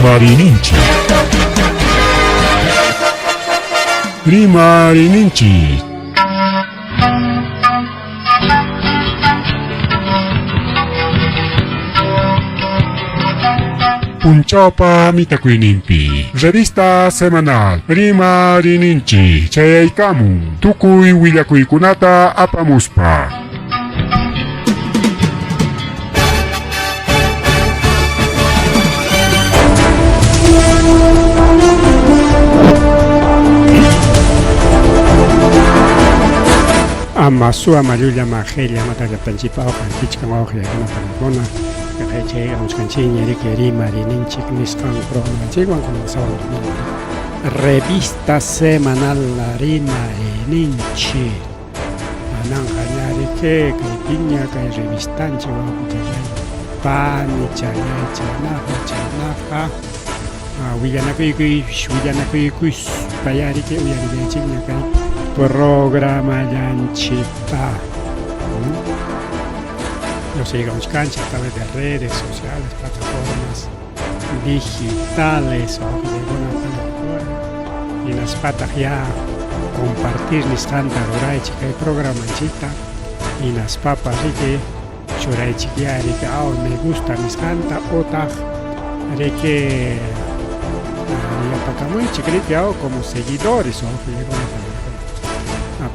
Rimarininchi. Rimarininchi. Punchapa mitakuinimpi. Revista semanal. Rimarininchi. Chayaikamu. Tukuy willakuykunata apamuspa. Amasu amarulla magelia matalla principal kanchich kan oge na panagona kache ons kanchinya de Rimarininchi niskan programa chigwan con sawan revista semanal la Rimarininchi anan kanyari ke pinya kai revistan chiwa pani chana wiyana kuy payari ke uyari de chinya kai programa Yanchita. Nos sigamos cancha a través de redes sociales, plataformas digitales, y las patas ya compartir mis tanta horay chica y programa Yanchita y las papas y que choray chiquia y que me gusta mis canta otra de que ya para muy chiquita como seguidores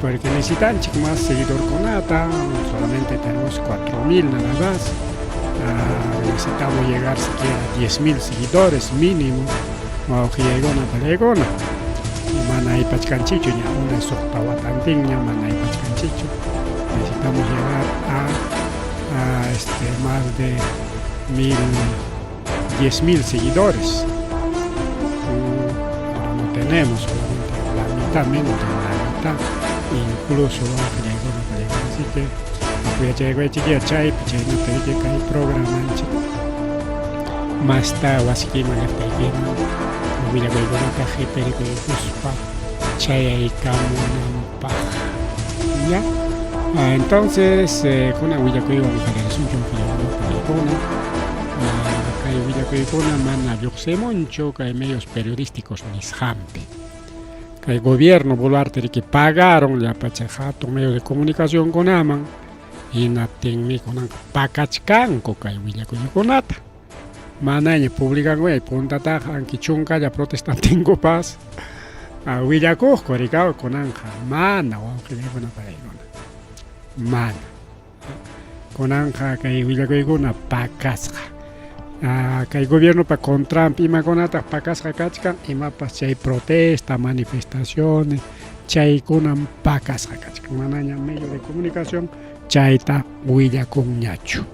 porque necesitan más seguidor con ATA, solamente tenemos 4.000 nada más, necesitamos llegar siquiera a 10.000 seguidores mínimo, que llegó una palegona, y mana y pachcanchicho, ya una soctava tantiña, mana y pachcanchicho, necesitamos llegar a más de 10.000 seguidores, ahora no tenemos solamente la mitad, menos de la mitad. Incluso así que voy a llegar a chiquilla chay no te dije que hay programa más tarde así que me mira que una caja pero que buspa chay ahí camunampa ya entonces con la huella que iba a hacer es un chonfillo que una mana yo sé mucho que hay medios periodísticos mishampe. El gobierno Boluarte que pagaron la pachajato medio de comunicación con Aman y natin con pacachcanco que huilla con nata. Manaña publican güey punta taja anki chunca ya protestante tengo paz. A huilla cojo ricao con anja mana o que le una paregona. Mana. Con anja que huilla con una pacasja. Que el gobierno para con Trump y maconata para casa cachcan y mapas chay protesta, manifestaciones, chay con pacas cachcan, manaña medio de comunicación, chayta huilla con ñacho.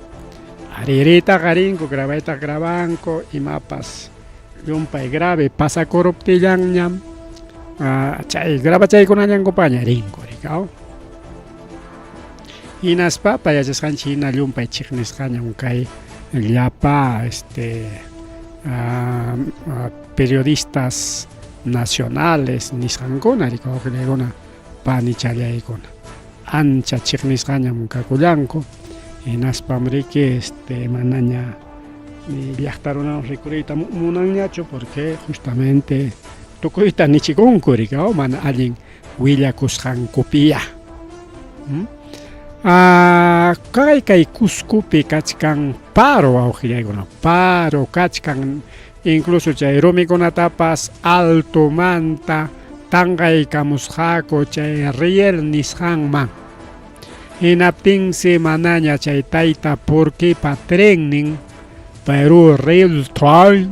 Aririta garinco, grabeta grabanco y mapas yumpa y grave pasa corruptillan ñam, chay graba chay con añan compañía rinco, ricao. Y nas papas ya se escan china yumpa y chignes cañan kay. Yapa periodistas nacionales nisangona rico que le gona panichalia icona ancha chignisgaña muncaculanco y naspamrique manaña viajaron a recurrita munañacho porque justamente tocoita ni chiconcurica o man alguien huilla cusjan copia kai Cuscupi kachkan paro augiagono paro kachkan incluso chay romi con tapas alto manta tangay kamusjako chay riel nishanman inaptin se manaña chay taita porque patrenin pero real trail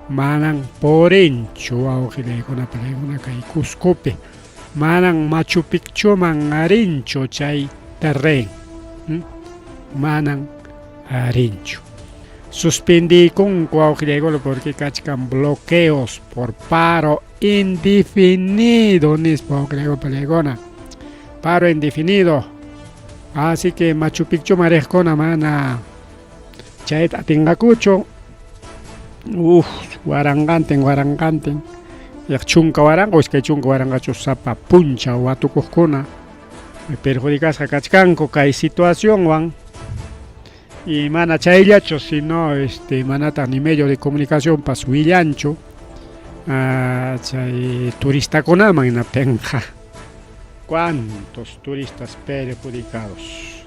manan porencho augiagono palegona kai Cuscupi manang Machu Picchu mangarincho chay terren manang arincho suspendí con cuauhriego porque cachcan bloqueos por paro indefinido nis cuauhriego pelegona paro indefinido así que Machu Picchu marejcona mana chay tatingacucho guaranganten yak chunka warango es que chunka waranga chusapa puncha o atukuskuna me perjudicas kachkanko kay situación wan y mana chayllacho, sino manata ni medio de comunicación para su villancho, chay turista con alma en la penja. ¿Cuántos turistas perjudicados?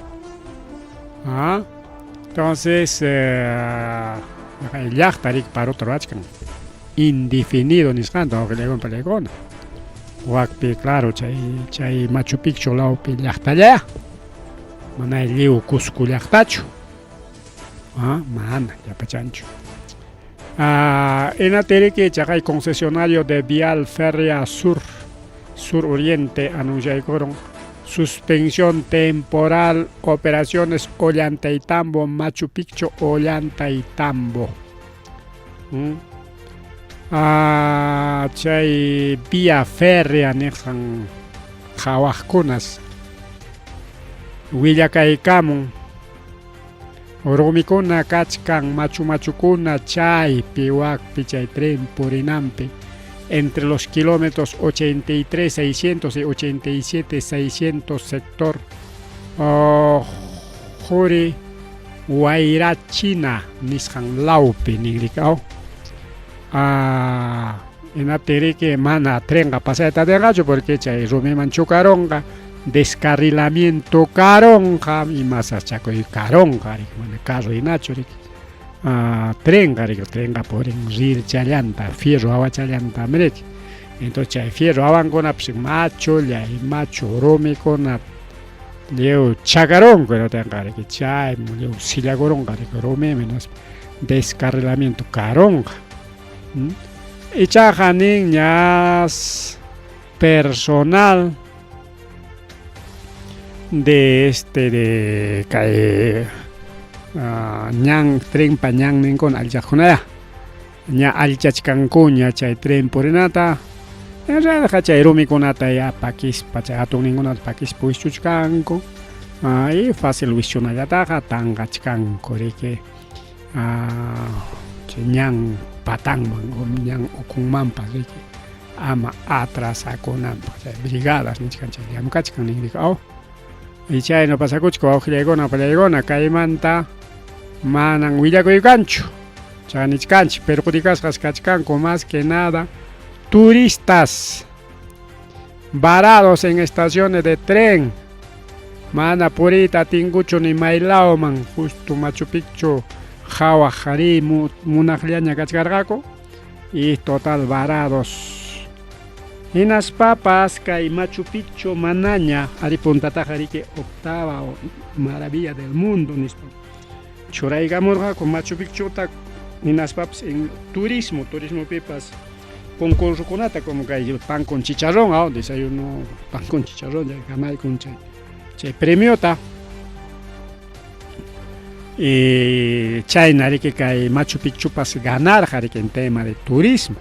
Entonces, el yachtarik para otro achkan indefinido ni skanda o que le para legona. Wakpi claro chay Machu Picchu laupi yachtalla. Mana el liu Cusco yachtacho. Mana ya pachancho. En Aterique chay concesionario de Vial Férrea Sur-Oriente anunciaron suspensión temporal operaciones Ollantaytambo Machu Picchu Ollantaytambo. Chay vía férrea nexan jawajkunas willakaykamun rumikuna kachkan machu-machukuna chay piwakpi chay tren purinampi entre los kilómetros 83.600 y 87.600 sector Juri Huayrachina nishan laupi niglikao. En Aterique mana trenga paseta de gallo porque chay rumiman chucaronga descarrilamiento caronga y más chaco y caronga el carro y nacho trenga por en rir challanta fierro agua challanta merece entonces chay fierro avan con macho ya y macho rome con leo chacarón que no tenga que chay leo silla coronga que rome menos descarrilamiento caronga. Y chaja niñas personal de de cae ñang tren pa ñang nin con alchajunaya ña alchachkankuña chay tren purinata en realidad chay rumikunata ya pakis pachatun ninguna pakis puichuchkanku y fácil wishunallataja tangachkanku rike ñang patangman o ñang ukunmanpas riki ama atrasakunanpas brigadas nichkanchak llamkachkan ningrika y chay no pasakuchku awqillaykuna pallaykuna kaymanta manan willakuykanchu chay nichkanchik perjudicasqas kachkanku más que nada turistas varados en estaciones de tren mana purita tinkuchu ni maylawman justo Machu Picchu Jawa Jari Munajliaña Kachkargako y total varados. En las papas y Machu Picchu Manaña Ari Punta Tajari que octava maravilla del mundo. Churaigamorga con Machu Picchu en las papas en turismo pipas concurso conata como que hay pan con chicharrón, desayuno pan con chicharrón, ya ganar con chay premiota. Y China que cae Machu Picchu pas ganar en tema de turismo.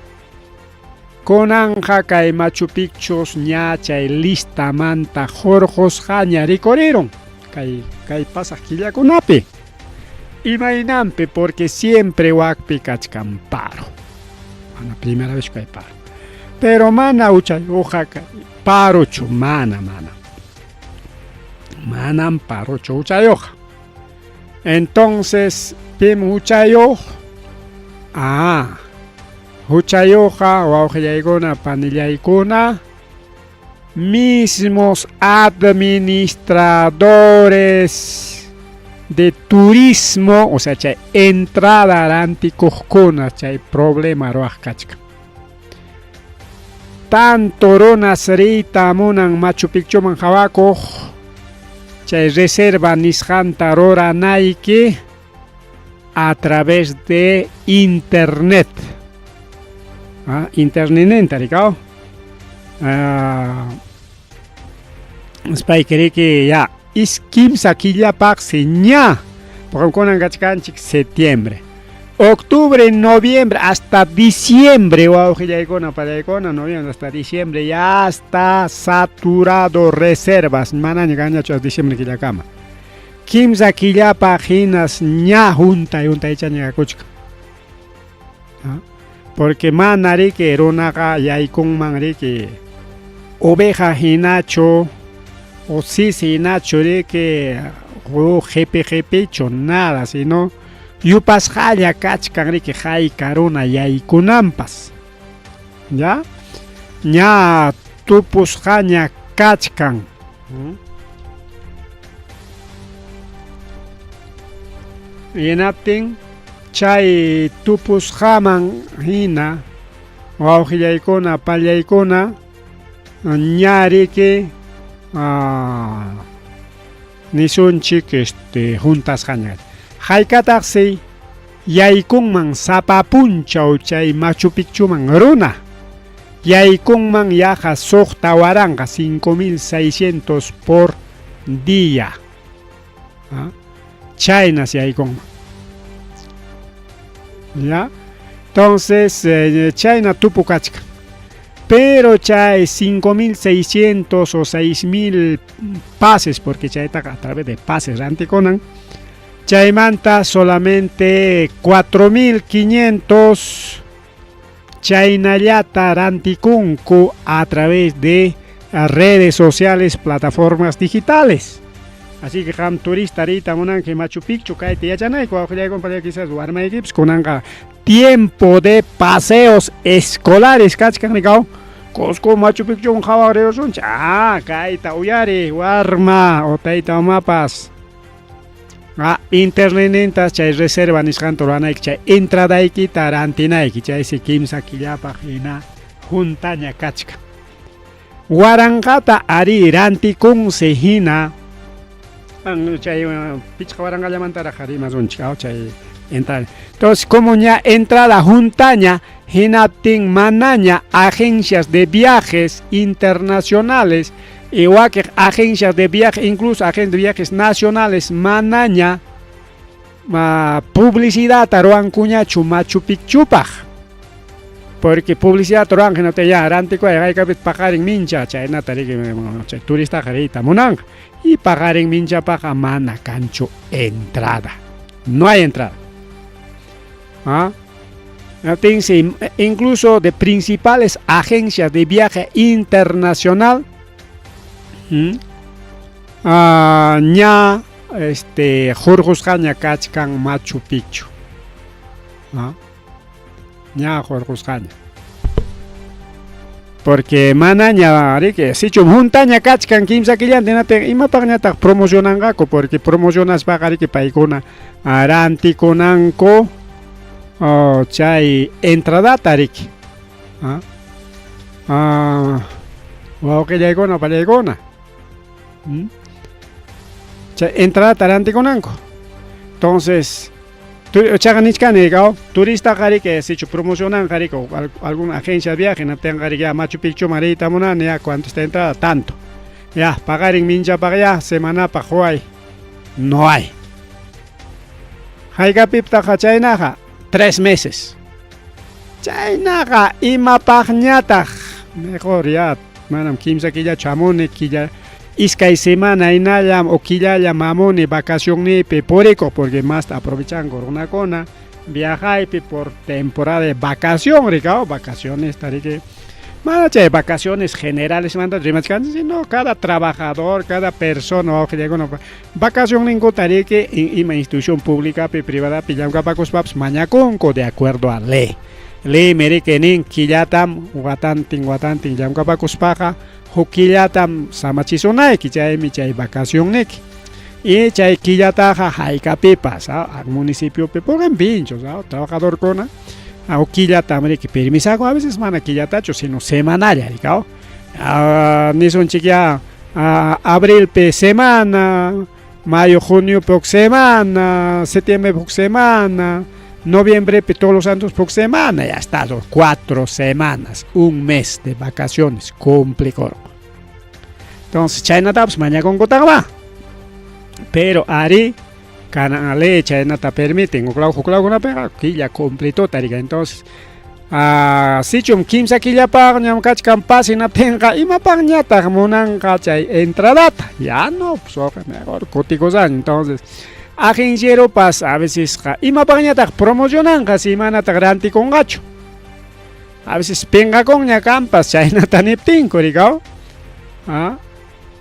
Con anja cae Machu Picchu ñacha y lista manta jorjos jaña recorrieron. Cae pasa quilla con ape. Imaginampe porque siempre wakpi cachcamparo. La primera vez que hay paro. Pero mana ucha hoja paro chu mana. Manan paro chu ucha hoja. Entonces, pim huchayo, huchayoja o aujayaigona panillaikuna, mismos administradores de turismo, o sea, chay entrada anticojcona, chay problema roajkachka. Tanto ronas rita monan Machu Picchu manjawako, chay reserva nishanta rora naike a través de internet. Internet tarikao. Spike que ya iskim sakilla pak seña. Porque con angachkanchik septiembre. Octubre, noviembre, hasta diciembre, noviembre hasta diciembre, ya está saturado reservas. Mana ñagaña chas diciembre que ya cama. Kimsa quilla páginas ña junta hecha ñagacuchka. Porque manari que ronaga ya y con manri que oveja hinacho o sisi hinacho de que GP nada, sino yupas haya kachkan riki hay karuna yaykunampas. ¿Ya? Ña tupus haña kachkan. Yenaptin chay tupus haman hina wawqillaykuna pallaykuna ñariki nisunchik juntas haña haykataqsi yaykunman sapapunchaw chay Machu Picchuman runa yaykunman yaja suqta waranga 5600 por día. China si yaykunman. ¿Ya? Entonces China tupu kachka. Pero chay 5600 o 6000 pases, porque chay está a través de pases rantikonan. Chaymanta solamente 4500 chaynallata rantikunku a través de redes sociales, plataformas digitales. Así que ham turista ahorita monan que Machu Picchu caete ya chanay compañía quizás warma equipos con tiempo de paseos escolares kachkanigao Cosco Machu Picchu un javareo son caita uyari warma o taita mapas. Internet chay reserva niskanto ranaik chay entrada iki tarantinaiki chay si kimsa killapa hina juntaña kachka. Warangata ari rantikun se hina chay pichka waranga llamantara jarima son chao chay entrada. Entonces como ya entrada juntaña hinatin manaña agencias de viajes internacionales igual que agencias de viaje, incluso agencias de viajes nacionales, manaña publicidad taruan cuñachu Machu Picchupaj. Porque publicidad taruan que no te ya arantico hay que pagar en mincha, chay natari que turista jarita monang y pagar en mincha paga mana cancho entrada. No hay entrada. Incluso de principales agencias de viaje internacional ña Jorjuscaña kachkan Machu Picchu. Ña Jorjuscaña. Porque manaña que si chum juntaña kachkan kimsa killante nate ima pagñata promocionangaco porque promocionas pagari que paikuna arantikunanko chay entrada tariki. Wow que llegona para llegona. Entrada tarante con anco. Entonces, turista jari que se hecho promocionan jari con alguna agencia de viaje, no tenga ya Machu Picchu Marita Monana, ya cuánto está entrada, tanto. Ya, pagar en mincha para allá, semana para Huay. No hay. Haiga pipta Chaynaja, 3 meses. Chaynaja, ima pagñata. Mejor ya, manam kimsa que ya chamone, que ya. Iskay semana inayam o quillaya mamone vacación nepe por eco porque más aprovechan corona cona viajar por temporada de vacación recao vacaciones que Manache vacaciones generales manda sino cada trabajador cada persona o que llega una vacación en que en una institución pública privada pillan capacos paps mañaconco de acuerdo a ley merikenin killatam guatantin yam capacos paja hukillatam samachisonay kichay michay vacación neki y chay quillataja haycapipas al municipio pepogan pinchos trabajador cona hukillatam que permisago a veces mana quillatacho sino semanaria digao ni son chiquia abril pe semana mayo junio por semana septiembre por semana noviembre todos los santos por semana ya está 4 semanas un mes de vacaciones complicó. Entonces China taps mañana con Gotagma pero ari canale China ta permiten o una pega que ya completó tariga entonces si chum kimsa que ya pagan ya kachkan pasina tenga y ma pañata monan kachay entrada ya no pues mejor coticos entonces agenciero pasa a veces y ma pañata promocionan casi manata garanti con gacho a veces penga con ya campas China taniptin coricao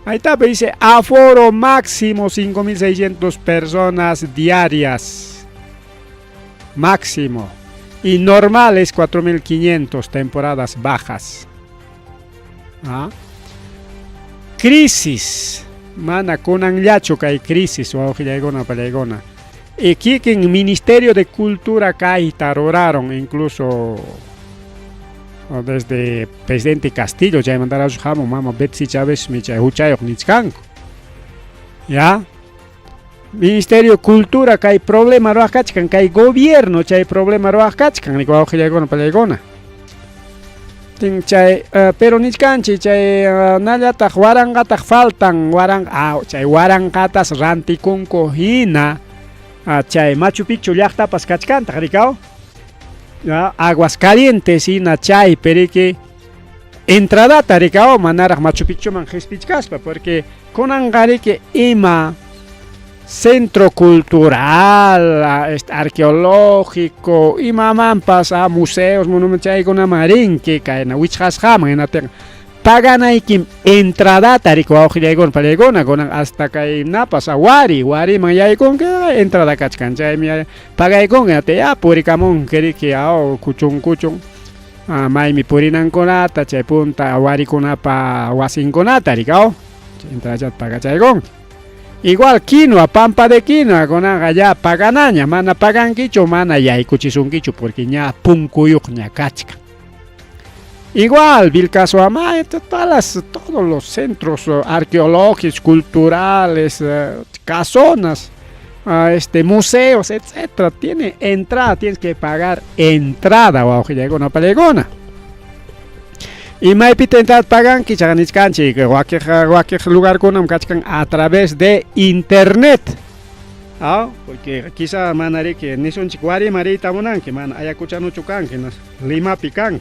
Ahí está, pues dice aforo máximo 5.600 personas diarias. Máximo. Y normal es 4.500 temporadas bajas. ¿Ah? Crisis. Mana kunan yacho que hay crisis o ojillegona palegona. Aquí que en Ministerio de Cultura kai taroraron incluso desde presidente Castillo ya mandaron a su jamo mama Betsy Chávez mi chay huchayo nichkanko. Ya. Ministerio de Cultura que hay problema roajachkan que hay gobierno chay problema roajachkan ni ko ojillegona palegona. Chay, pero nichkanchi chay nallataj warangataj faltan chay warangatas rantikunko hina chay Machu Picchu llaqtapas kachkanta rikao aguas calientes hina chay perique entradata rikao manaraj Machu Picchu man hispichkaspa porque kunanqariki ima centro cultural, arqueológico, y mamampas a museos, monumentos, con amarinque, caena, wichas jaman, en aten. Pagan ahí que entrada, tarico, ojillegón, palegona, con hasta que napas a wari, maya con que entrada cachcancha, paga con que ya, puricamón, que ao, cuchun, mai mi purinan conata, che punta, wari conapa, wasin conata, ricao, entrada ya paga chaygon. Igual quinoa, pampa de quinoa, con allá paganaña, mana pagan quicho, mana ya y cuchisun quicho, porque ya punkuyuk ya cachca. Igual, Vilcaso Amay, todos los centros arqueológicos, culturales, casonas, museos, etcétera, tiene entrada, tienes que pagar entrada, o una palegona. Y maipita entrada pagan que chaganichkanchi que cualquier lugar con kachkan a través de internet. Ah, porque quizá manare que ni son chicuari marita monan que man ayacuchano chucan que nos Lima pican.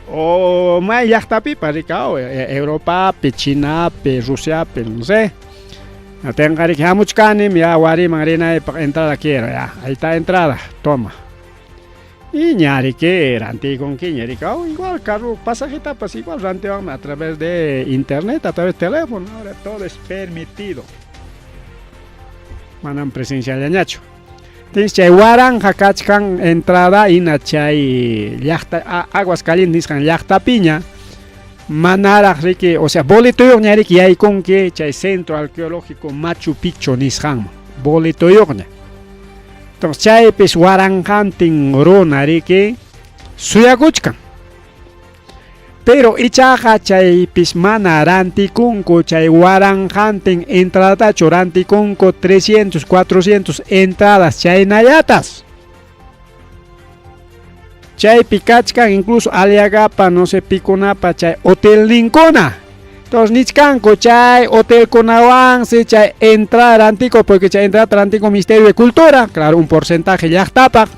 O mai yachtapi paricao Europa, China, Rusia, no sé. Tenga que hamuchkanim ya wari marina entrada quiera ya. Ahí está entrada, toma. Y ñari que ranti con que ñari igual carro pasajita pues igual ranti a través de internet, a través de teléfono, ahora todo es permitido. Manan presencial de ñacho. Entonces chay waranja kachkan entrada y na chay aguas calientes kan yachta piña. Manara rique, o sea, boleto yo ñari que hay con que chay centro arqueológico Machu Picchu nishan. Boleto yo ña. Entonces chay pues waranjantin ronari que suyaguchkan. Pero ichaja chay pues mana rantikunko chay waranjantin entrada chorantikunko 300, 400 entradas chay nayatas. Chay pikachkan incluso aliagapa no se piconapa chay hotel Lincona. Entonces nichkanko chay hotel Conawan se chay entrada antico porque chay entrada antico Ministerio de Cultura, claro un porcentaje ya tapa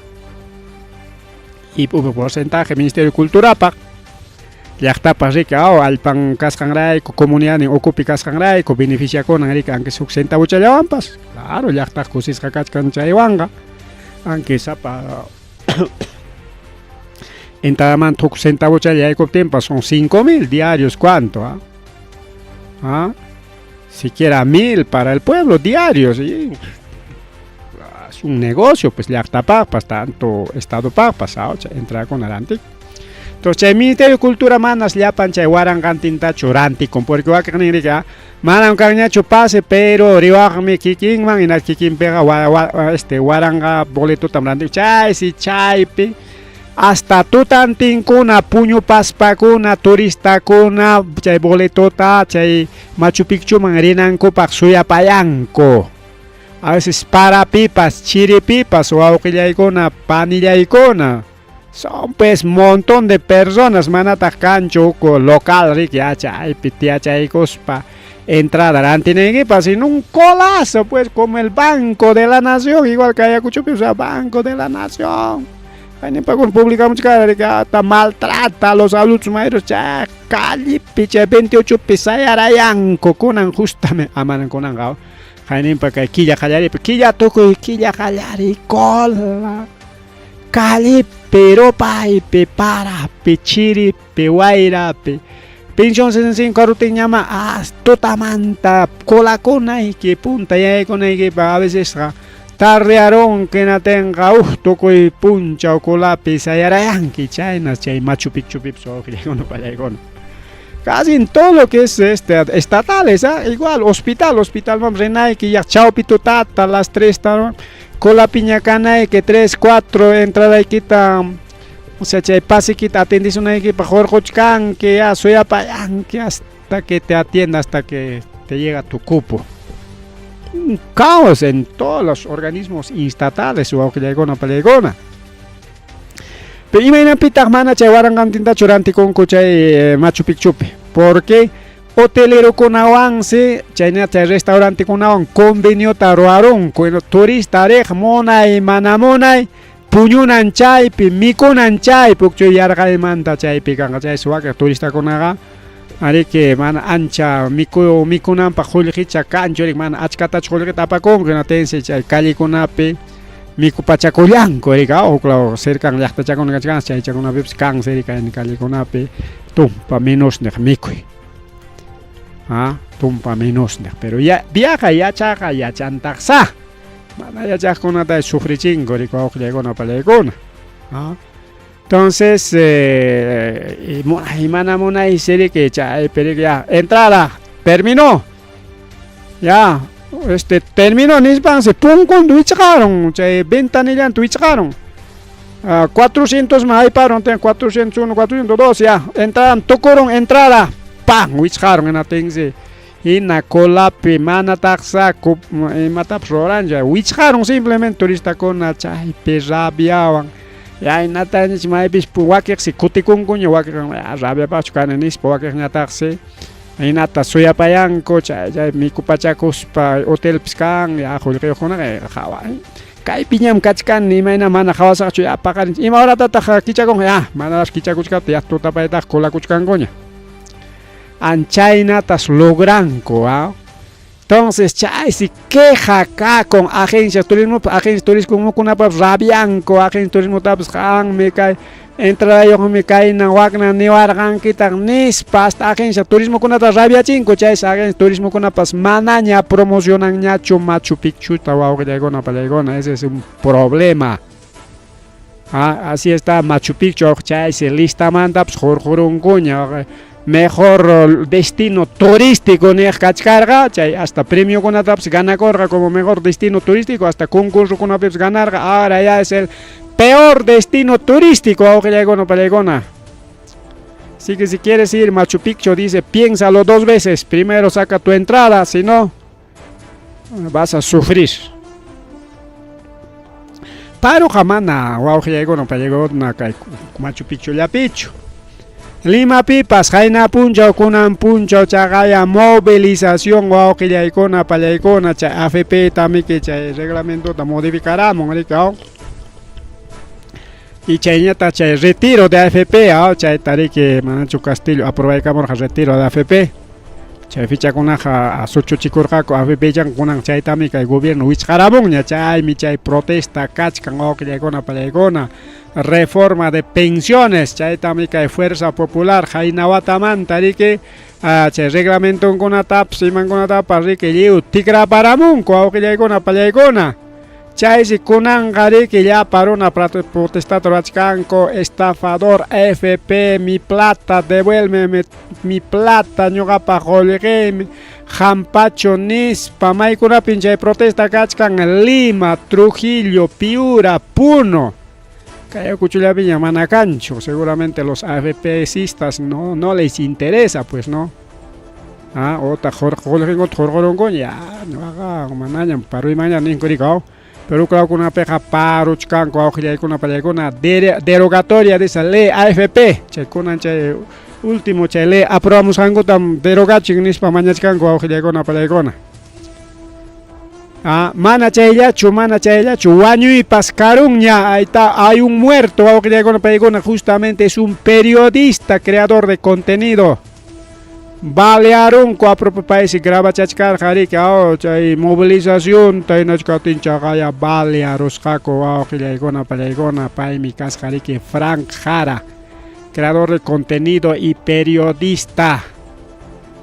y un porcentaje Ministerio de Cultura pa ya tapa rica al pan cascangray comunidad ni ocupi cascangray co beneficia con rica aunque su centavo chayawanpas claro ya está cosis kakachkan chaywanga aunque sapa entrada man tuk centavo chay tempa son 5.000 diarios cuánto siquiera 1.000 para el pueblo diarios y es un negocio pues ya está papas tanto estado papas entra con adelante entonces el Ministerio de Cultura manas ya pancha warangantinta choranti con porque va que ni ya manan carñacho pase pero riwagme kiking man ina kiking pega waranga boleto tamrante chay si chay pe hasta tutantin kuna puño paspa kuna turista kuna chay boletota chay Machu Picchu mangarinan ko paksuya payanko a veces para pipas chiripipas o auquillay kuna panillay kuna son pues montón de personas manata cancho local riki chay pitia chay cospa entrada antineguipas en un colazo pues como el Banco de la Nación igual que Ayacucho o sea Banco de la Nación. Ini pakun publicamos cara que maltrata a los adultos mayores ya cali piche 28 pisayarayan kokunan justamente amanan konan gao ini pakai killa kallari killa toko killa kallari cola cali pero pai pe para pe chiri pe guaira pe pensión 65 rutin llama totamanta cola con ahí que punta ya con ahí que a veces tarrearon que no tenga toco y puncha o cola pisa y arayanqui chayna chay Machu Picchu pipso que no para con casi en todo lo que es estatales, igual hospital vamos renai que ya chao pitutata las 3 con la piña cana que 3 4 entrada y quita. O sea, chay pase que te atendís una equipa Jorge que ya soy apayan que hasta que te atienda, hasta que te llega tu cupo. Un caos en todos los organismos estatales o que llegó una pelegona. Pero imagina pitak mana chay warangam tinta churanti con chay Machu Picchu. Porque hotelero con avance, chay restaurante con avance, convenio taruaron con turista rej monay manamonay. Puñunan chaypi, mikunan chaypi, porque yarga manta chaypi kanga chay suaka turista konaga. Ari que man ancha mikunan pa julhicha kanchori man achkata chulita tapakon que no tense chay kali konapi miku pachakullanko erika o claro cerca llaqta chakon kachkan chay chakona pips kan cerca en kali konapi tumpa menos ne mikui. Tumpa menos ne, pero ya viaja ya chaka ya chantaxa. Ya ya con nada sufrichingo y con una palegona. Entonces mona y serie que ya entrada terminó ya terminó nispan se pum con tuicharon ventanilla tuicharon 400 más ahí paron 401 402 ya entraron tocaron entrada pam tuicharon en atención y na colapi mana taxa matap soranja wicharon simplemente turista con na chay perabiawan ya en nata ni mai bis puwakek si kutikun kunyo wakek rabia pa chukan nis puwakek na taxi ay nata soya payanko chay mi kupachakos pa hotel piskan ya julke khona khawa kay piñam kachkan ni maina mana khawasa chu apakan ima hora tata kichakon ya mana kichakuchka ya tuta paita kola kuchkan gonya Anchaina tas logranco, entonces chay si queja acá con agencias turismo con una rabianco agencias turismo taps me cae entra yo me cae na wagna ni wargan quitan nis pasta agencia turismo con una rabia cinco chay agencia turismo con una pas manaña promocionan ñacho Machu Picchu tawa que llegó na palegona ese es un problema. Así está Machu Picchu chay se lista manda pues jorungoña mejor destino turístico ni cachcarga, hasta premio con ataps gana corra como mejor destino turístico, hasta concurso con ataps ganar, ahora ya es el peor destino turístico, aunque llegó no palegona. Así que si quieres ir Machu Picchu dice piénsalo 2 veces, primero saca tu entrada, si no vas a sufrir. Paro jamana, wow, llegó no palegó na Machu Picchu ya pichu. Lima pipas, jaina puncha kunan puncha chagaya movilización o que ya icona para icona cha AFP también que cha reglamento ta modificará mongricao y chañata cha retiro de AFP cha tari que Manachu Castillo aprovechamos el retiro de AFP cha ficha con a socho chicurca con AFP ya con cha también que el gobierno wichkarabon ya cha mi cha protesta cachcan o que ya icona para icona reforma de pensiones, chay también que fuerza popular, jainawataman, tarike, reglamento con una tap, siman con una tap, que llevo tigra paramun, coau que ya con una palaycona, chay si kunan gari que ya paró una protesta torachcanco, estafador, FP, mi plata, devuélveme mi plata, ñoga pa jolgue, Jampacho, Nispa, maikuna pinche protesta cachcan, Lima, Trujillo, Piura, Puno. Cayo Cuchula Viña Manacancho, seguramente los AFPistas no les interesa, pues no. Ota Jorgorongo, ya, no haga, manañan, paro y mañana ni coricao. Pero claro, con una peja paruchcan, con una palegona derogatoria de esa ley AFP, checonan, último, ley, aprobamos algo tan derogachin, nispa mañachcan, con una palegona. Mana chayachu, Wañu y Pascaruña, ahí está, hay un muerto, justamente es un periodista, creador de contenido. Balearon con a propio país y graba chachcar, jarika, movilización, tainachkatin chagaya, Balearos, jaco, palegona, paimi, casjariki, Frank Jara. creador de contenido y periodista.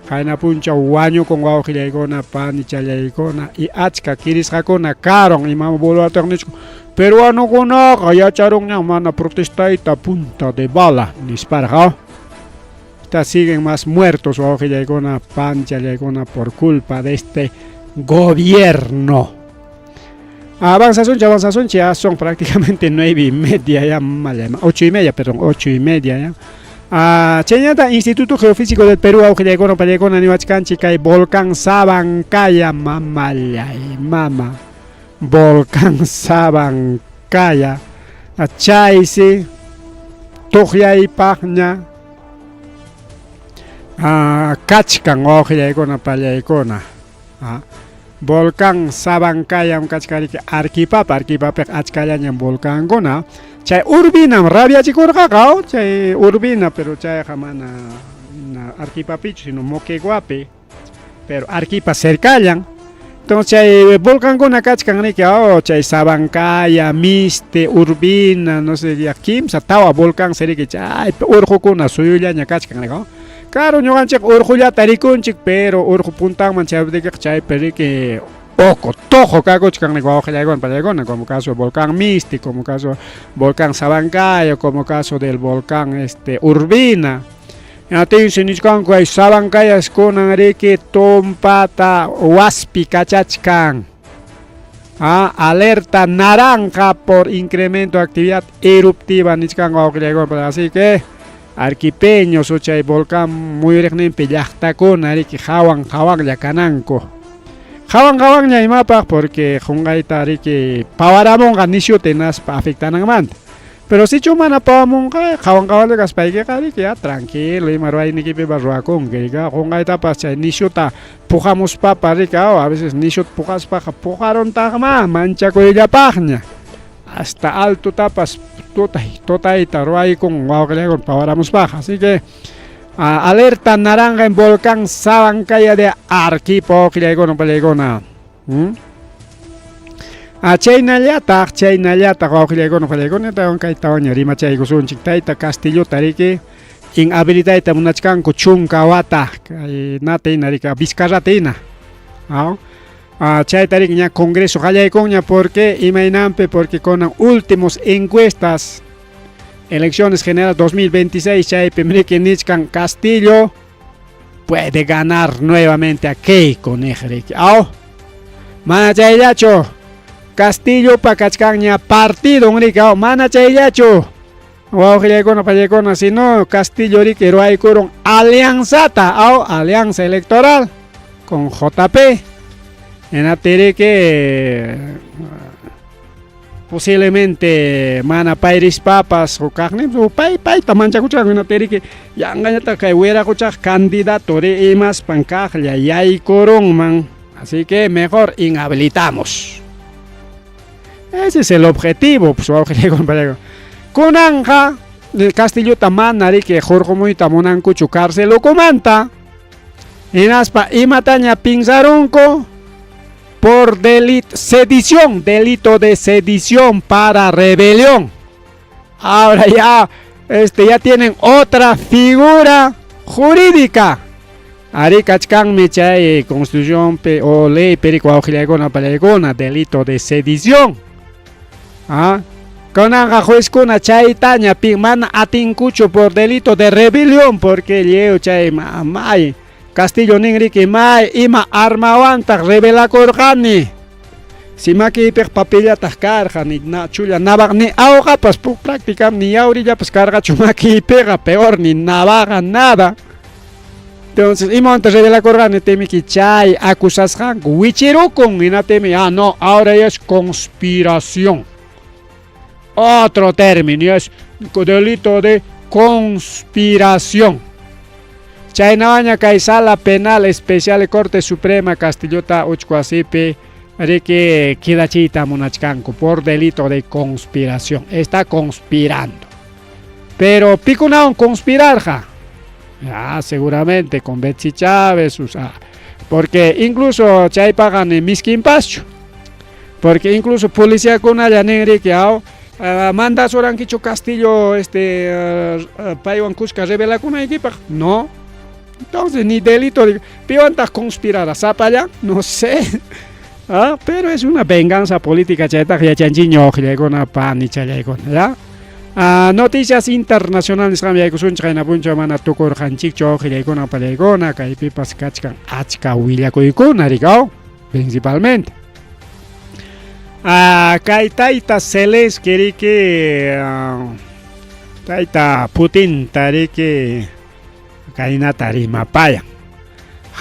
Jaina puncha uaño con guaujillaigona pan y challaigona y achka kirisjacona caron y mamo bolo técnico peruano gona ya charong mana protestaita punta de bala dispara. Siguen más muertos guaujillaigona pan challaigona por culpa de este gobierno. Avanza ya son prácticamente 9:30 ya, 8:30, perdón, 8:30 ya. Cheñata Instituto Geofísico del Perú Aujillaigona Pallegona Nihuachcanchica y Volcán Sabancaya mama Volcán Sabancaya Chaisi Tujya y Pagna Kachkan Aujillaigona Pallegona Volcán Sabancaya Kachkariki Arquipapa Achkayan Volcán Gona chay urbina rabia chikurqaqaw chay urbina pero chay jamana arquipapichu sino moqueguape pero arquipa cercayan entonces chay volcán gona kachkan chay Sabancaya miste urbina no sé ya kimsa tawa volcán seriki chay urqukuna suyullaña kachkan claro ñuqanchik urqulla tarikunchik pero urqu puntanman chay periki Oco, tojo, cagochcan de como caso del volcán Misti, como caso del volcán Sabancaya, como caso del volcán Urbina. Atención, Nichcanco, hay Sabancaya, esconan rique, tompata, huaspi, cachachcan. Alerta naranja por incremento de actividad eruptiva, Nichcanco, así que arquipeños, o chay volcán muy regnempe, yachtacona, rique, jawan, yacananco. Jawan ya imapa porque jungaita que pawaramonga nisio tenas afectan amant. Pero si chumana pawamonga jawan de gaspai que ya tranquilo y marwai ni que barroa con que jungaita pacha nisio ta pujamos papa rica a veces nisio pujas paja pujaron tagma mancha con ella pagna. Hasta alto tapas totai tarwai con con pawaramos paja, así que alerta naranja en volcán Sabancaya de Arquipo Quillaigona Pallegona. Chaynallata Quillaigona Pallegona taon kaitaoña rima chay gusunchik taita Castillo tariki inhabilitaita munachkanku chunkawata natina rika Vizcarratina. Chay tarik ña congreso qallaykunña porque imaynampe porque con últimos encuestas elecciones generales 2026, Chay Pemrique Nichcan Castillo puede ganar nuevamente a Keiko Negriki. Mana Chayacho Castillo Pacachcaña partido Enrique. Mana Chayacho si no Castillo Rique Ruaycuron alianza electoral con JP en Aterique. Posiblemente mana pairis papas o carne o pai tamancha kuchak na teri que ya ngañata que hubiera kuchak candidato de emas pancajlia y hay corón man, así que mejor inhabilitamos. Ese es el objetivo, pues con anja del Castillo tamanari que Jorge muy tamonan cuchu cárcel lo comanta en aspa y mataña pinzaronco por delito de sedición para rebelión. Ahora ya tienen otra figura jurídica. Ari kachkan mechay constitución o ley pericuaujilaigona palegona delito de sedición. Conanga juez kuna chay taña pimana atincucho por delito de rebelión porque lleo chay mamay Castillo Ningrique mai ima armawanta revela corgani. Si maki per papilla tascarja ni na chula navaga ni ahoga pues prácticamente ni ahorita pues carga chumaki pega peor ni navaga nada. Entonces imonte revela corgani temi que chay acusas han wichiru con ina temi no ahora es conspiración. Otro término es delito de conspiración. Chaynaña kay sala penal especial de Corte Suprema Castillota Uchcuasipe Rique Kidachita Munachcanco por delito de conspiración. Está conspirando. Pero picunaon conspirarja. Seguramente con Betsy Chávez, porque incluso chay pagan en miskin pacho. Porque incluso policía con allá negri que manda sorankichu Castillo paywan kushka revela equipa, no. Entonces ni delito, piwantas conspirar a zapalla, no sé. Pero es una venganza política chayta ya chanchiño con pan y ya. Noticias internacionales también que China puncha mana tukor hanchicho con palegona pipas kachkan achka willakuykuna rikao principalmente. Kay tayta Zelensky riki tayta Putin tariki kaynata rimapaya.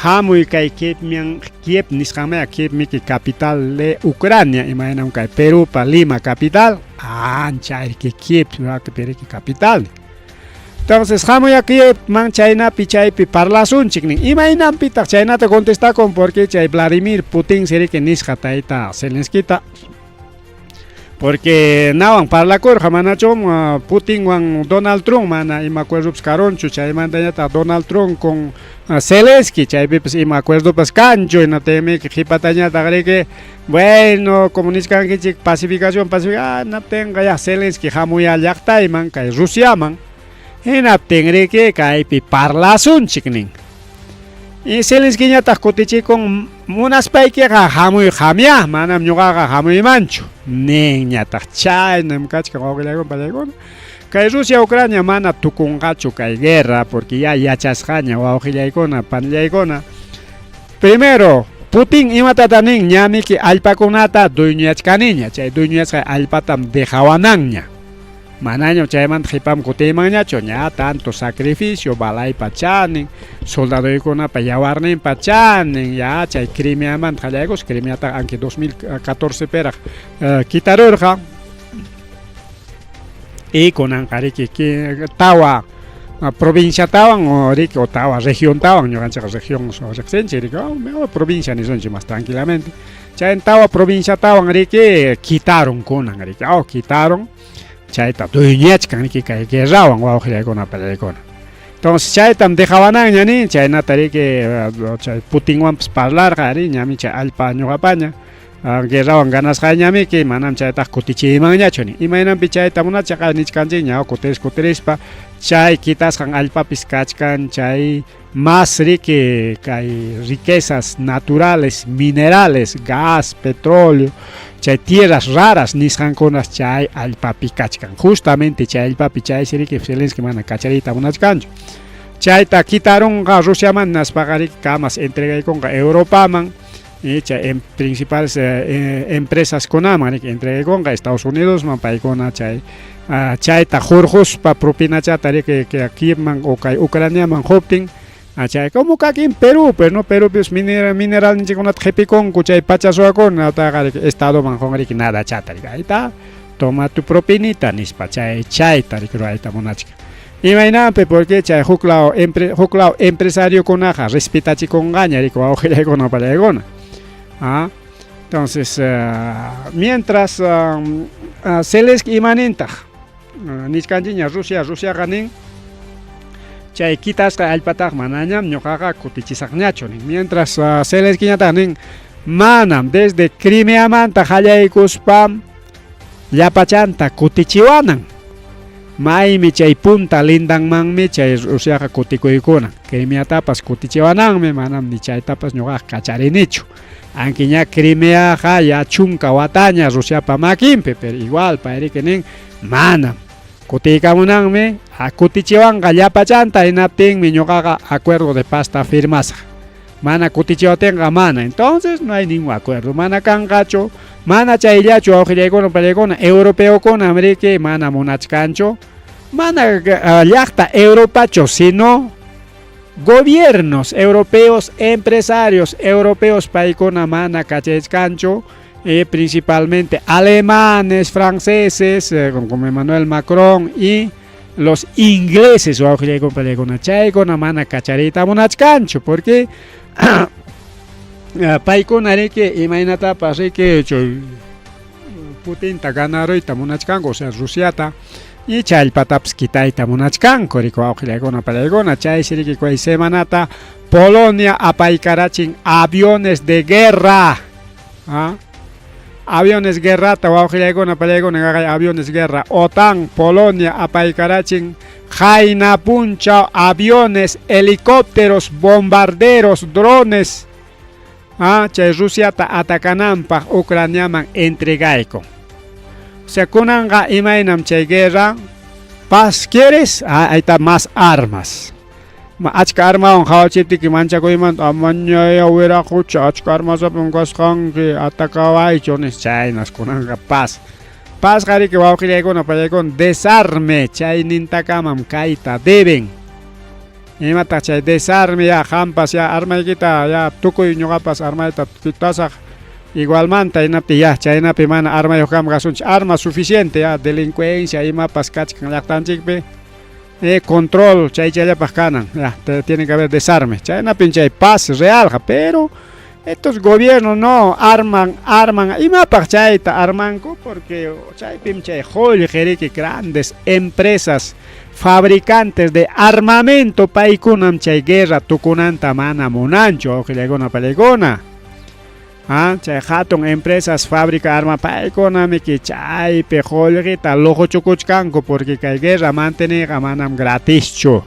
Hamuy kay Kiev nisqamaya Kiev miki capital de Ucrania, imaginam kay Perú pa Lima capital, ancha que Kiev periki capital. Entonces hamuy Kiev man China pichaypi parlasunchik nin, imaginam pitak China te contesta con porque chay Vladimir Putin seriki nisqa tayta Zelenskita. Porque nawan parlakur jamanachom Putin wan Donald Trump mana ima acuerdo karonchu chay mandañata Donald Trump con Zelensky chay pues ima acuerdo pues cancho en atm que hipatañata que bueno comuniscan que pacificación no tenga ya Zelensky jamuy allaqta iman kay Rusia man en aptengre que kay pi parlasun chiknin. Y Zelensky ñata kotichi con unas paike jamuy jamia manam ñuqaqa jamuy manchu nin ñata chay nemkachka wawqillaykun pallaykuna kay Rusia Ucrania mana tukunqachu kay guerra porque ya yachasqaña wawqillaykuna panllaykuna. Primero Putin imatata nin ñamiki allpakunata dueñachkaniña chay dueñachqa allpatam dejawananña manaño chayman hipam kutimanñachu ña tanto sacrificio balay pachanin soldadoykuna pa yawarnin pachanin ya chay Crimeaman qallaykos Crimeata anki 2014 peraq quitarurqa y kunanqariki tawa provincia tawan o riki o tawa región tawan ñuqanchik región riqsinchik riki provincia nisonchik más tranquilamente chay tawa provincia tawan riki quitaron kunan riki quitaron chayta dueñachkan riki kay guerrawan wawqillaykuna pallaykuna. Entonces chaytam dejawanan ñani chaynata riki chay Putinwan parlarqa ri ñami chay allpa ñuqapaña guerrawan ganasqañamiki manam chayta kutichimanñachu ni imaynanpi chayta munachqa nichkanchik ña kutirispa chay quitasqan allpapis kachkan chay más riki kay riquezas naturales minerales gas petróleo chay tierras raras nisqankunas chay allpapi kachkan justamente chay allpapi chay siriki Zelensky mana kacharita munachkanchu chayta quitaronqa Rusiaman naspaqa riki kamas entregaykunqa Europaman y chay principales empresas kunaman riki entregaykunqa Estados Unidos man paykuna chay chayta hurquspa propinachata riki Kievman o kay Ucraniaman huptin chay como aquí en Perú, pero no Perú pues mineral ni con atjepicón, cuchay pachasuacón, estado manjón riki nada chata, ahí está, toma tu propinita, nispa chay tarikro ahí está monachka. Imagínate porque chay juklao empresario con aja, respetachi con gaña, rico ojela con opalegona. Entonces, mientras Zelensky imanenta, niskanjiña Rusia ganin. Chay quitasqa allpataq manañam ñuqaqa kutichisaqñachu mientras Zelensky ñatanin manam desde Crimeamanta qallaykuspam llapachanta kutichiwanan maymi chay punta lindanmanmi chay Rusiaqa kutikuykuna Crimeatapas kutichiwananmi manam ni chaytapas ñuqaqa kacharinichu anki ña Crimeaqa ya chunka wataña Rusiapa makinpi pero igual payriki nin manam kutikamunanmi kutichiwanqa llapachanta hinaptinmi ñuqaqa acuerdo de paz ta firmasqa mana kutichiwatinqa mana entonces no hay ningún acuerdo mana kanqachu mana chayllachu awqillaykuna pallaykuna europeokuna riki mana munachkanchu mana llaqta Europachu sino gobiernos europeos empresarios europeos paykuna mana kachaychkanchu principalmente alemanes, franceses, como Emmanuel Macron y los ingleses o con chaykuna mana kacharita munachkanchu porque paykuna riki imaynatapas riki Putinta ganaruyta munachkanku o sea Rusiata y challpatapas kitayta munachkanku riku awqillaykuna pallaykuna chaysi riki kay semanata Polonia apaykarachin aviones de guerra aviones guerrata wawqillaykuna pallaykuna aviones guerra OTAN Polonia apaykarachin Jaina puncha aviones helicópteros bombarderos drones chay Rusiata atacananpaq Ucraniaman entregayku. O sea, kunanga imaynam chay guerra paz quieres, ahí está más armas. Achka armawan qhawachiptiki manchakuyman amañaya wiraqucha achka armasapi kasqanki atakawaychu nis chaynas kunanga paz. Paz qariki wawqillaykuna pallaykuna desarme chay nintakamam kayta deben. Imataq chay desarme ya hampas ya armaykita ya tukuy ñuqapas armayta kitasaq igualmanta inapi ya chaynapi mana armayuq kam kasunchik arma suficiente ya delincuencia imapas kachkan llaqtanchikpi control chayllapaq kanan ya tiene que haber desarme chaynapi chay paz real pero estos gobiernos no arman imapaq chayta armanku porque chaypim chay jollqeriki grandes empresas fabricantes de armamento paykunam chay guerra tukunanta mana munanchu wawqillaykuna pallaykuna chay hatun empresas fábrica arma paykunami ki chaypi jollqita lujuchukuchkanku porque kay guerra manteniqa manam gratischu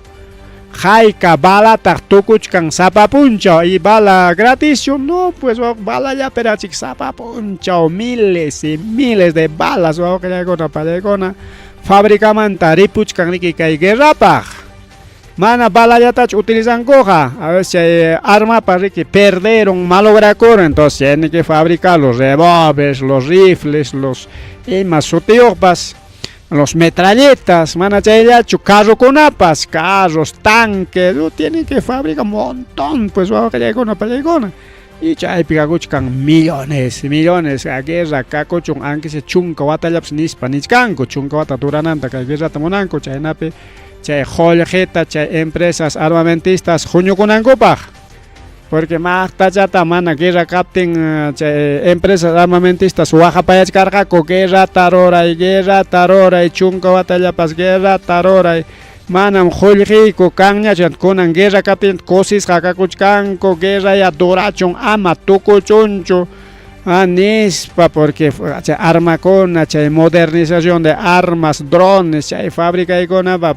hayka balataq tukuchkan sapapunchaw y bala gratischu no pues bala ya perachik sapapunchaw miles y miles de balas wawqillaykuna pallaykuna fabricamanta ripuchkan riki kay guerrapaq mana balayatach utilizankuqa a veces arma para que perdieron malograron entonces tienen que fabricar los revólveres los rifles los más sutiupas los metralletas mana chayllachu carros tanques tienen que fabricar un montón pues wawqillaykuna pallaykuna y chaypi kakuchkan millones a guerra kakuchun aunque se chunka watallapas nispa nichkanku chunka wata durananta kay guerrata munanku chaynapi chay jollqita chay empresas armamentistas huñukunankupaq porque maqtachata mana guerra kaptin chay empresas armamentistas waqapayachkarqaku guerra taroray chunka watallapas guerra taroray manam jollqiku kanñachu kunan guerra kaptin kusisqa kakuchkanku guerra ya durachun ama tukuchunchu nispa porque chay armakuna chay modernización de armas drones chay fabrikaykunapa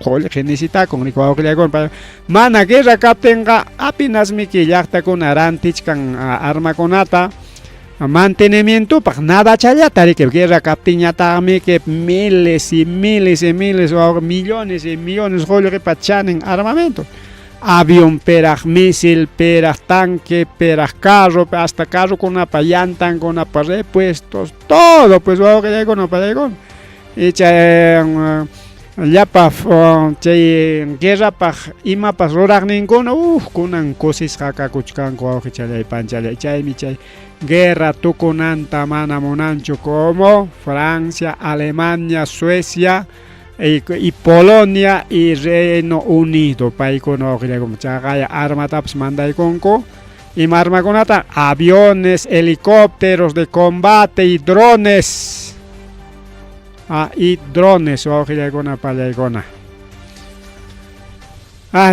jollqi nisitakun rik wawqillaykuna mana guerra kaptinqa apinasmiki llaqtakuna rantichkan armakunata mantenimientopaq nada challata riki guerra kaptinñataqmi que miles y miles millones y millones jollqipa chanin armamento avión peraj misil peraj tanque peraj carro hasta carro kunapa llantan kunapa repuestos todo pues wawqillaykuna pallaykuna y chay llapa chay guerrapaq imapas ruraqninkuna kunan kusisqa kakuchkanku wawqichallaypanchalay chaymi chay guerra tukunanta mana munanchu como Francia, Alemania, Suecia y Polonia y Reino Unido paykuna wawqillaykuna chaqaya armatapas mandaykunku ima armakunata aviones, helicópteros de combate y drones wawqillaykuna pallaykuna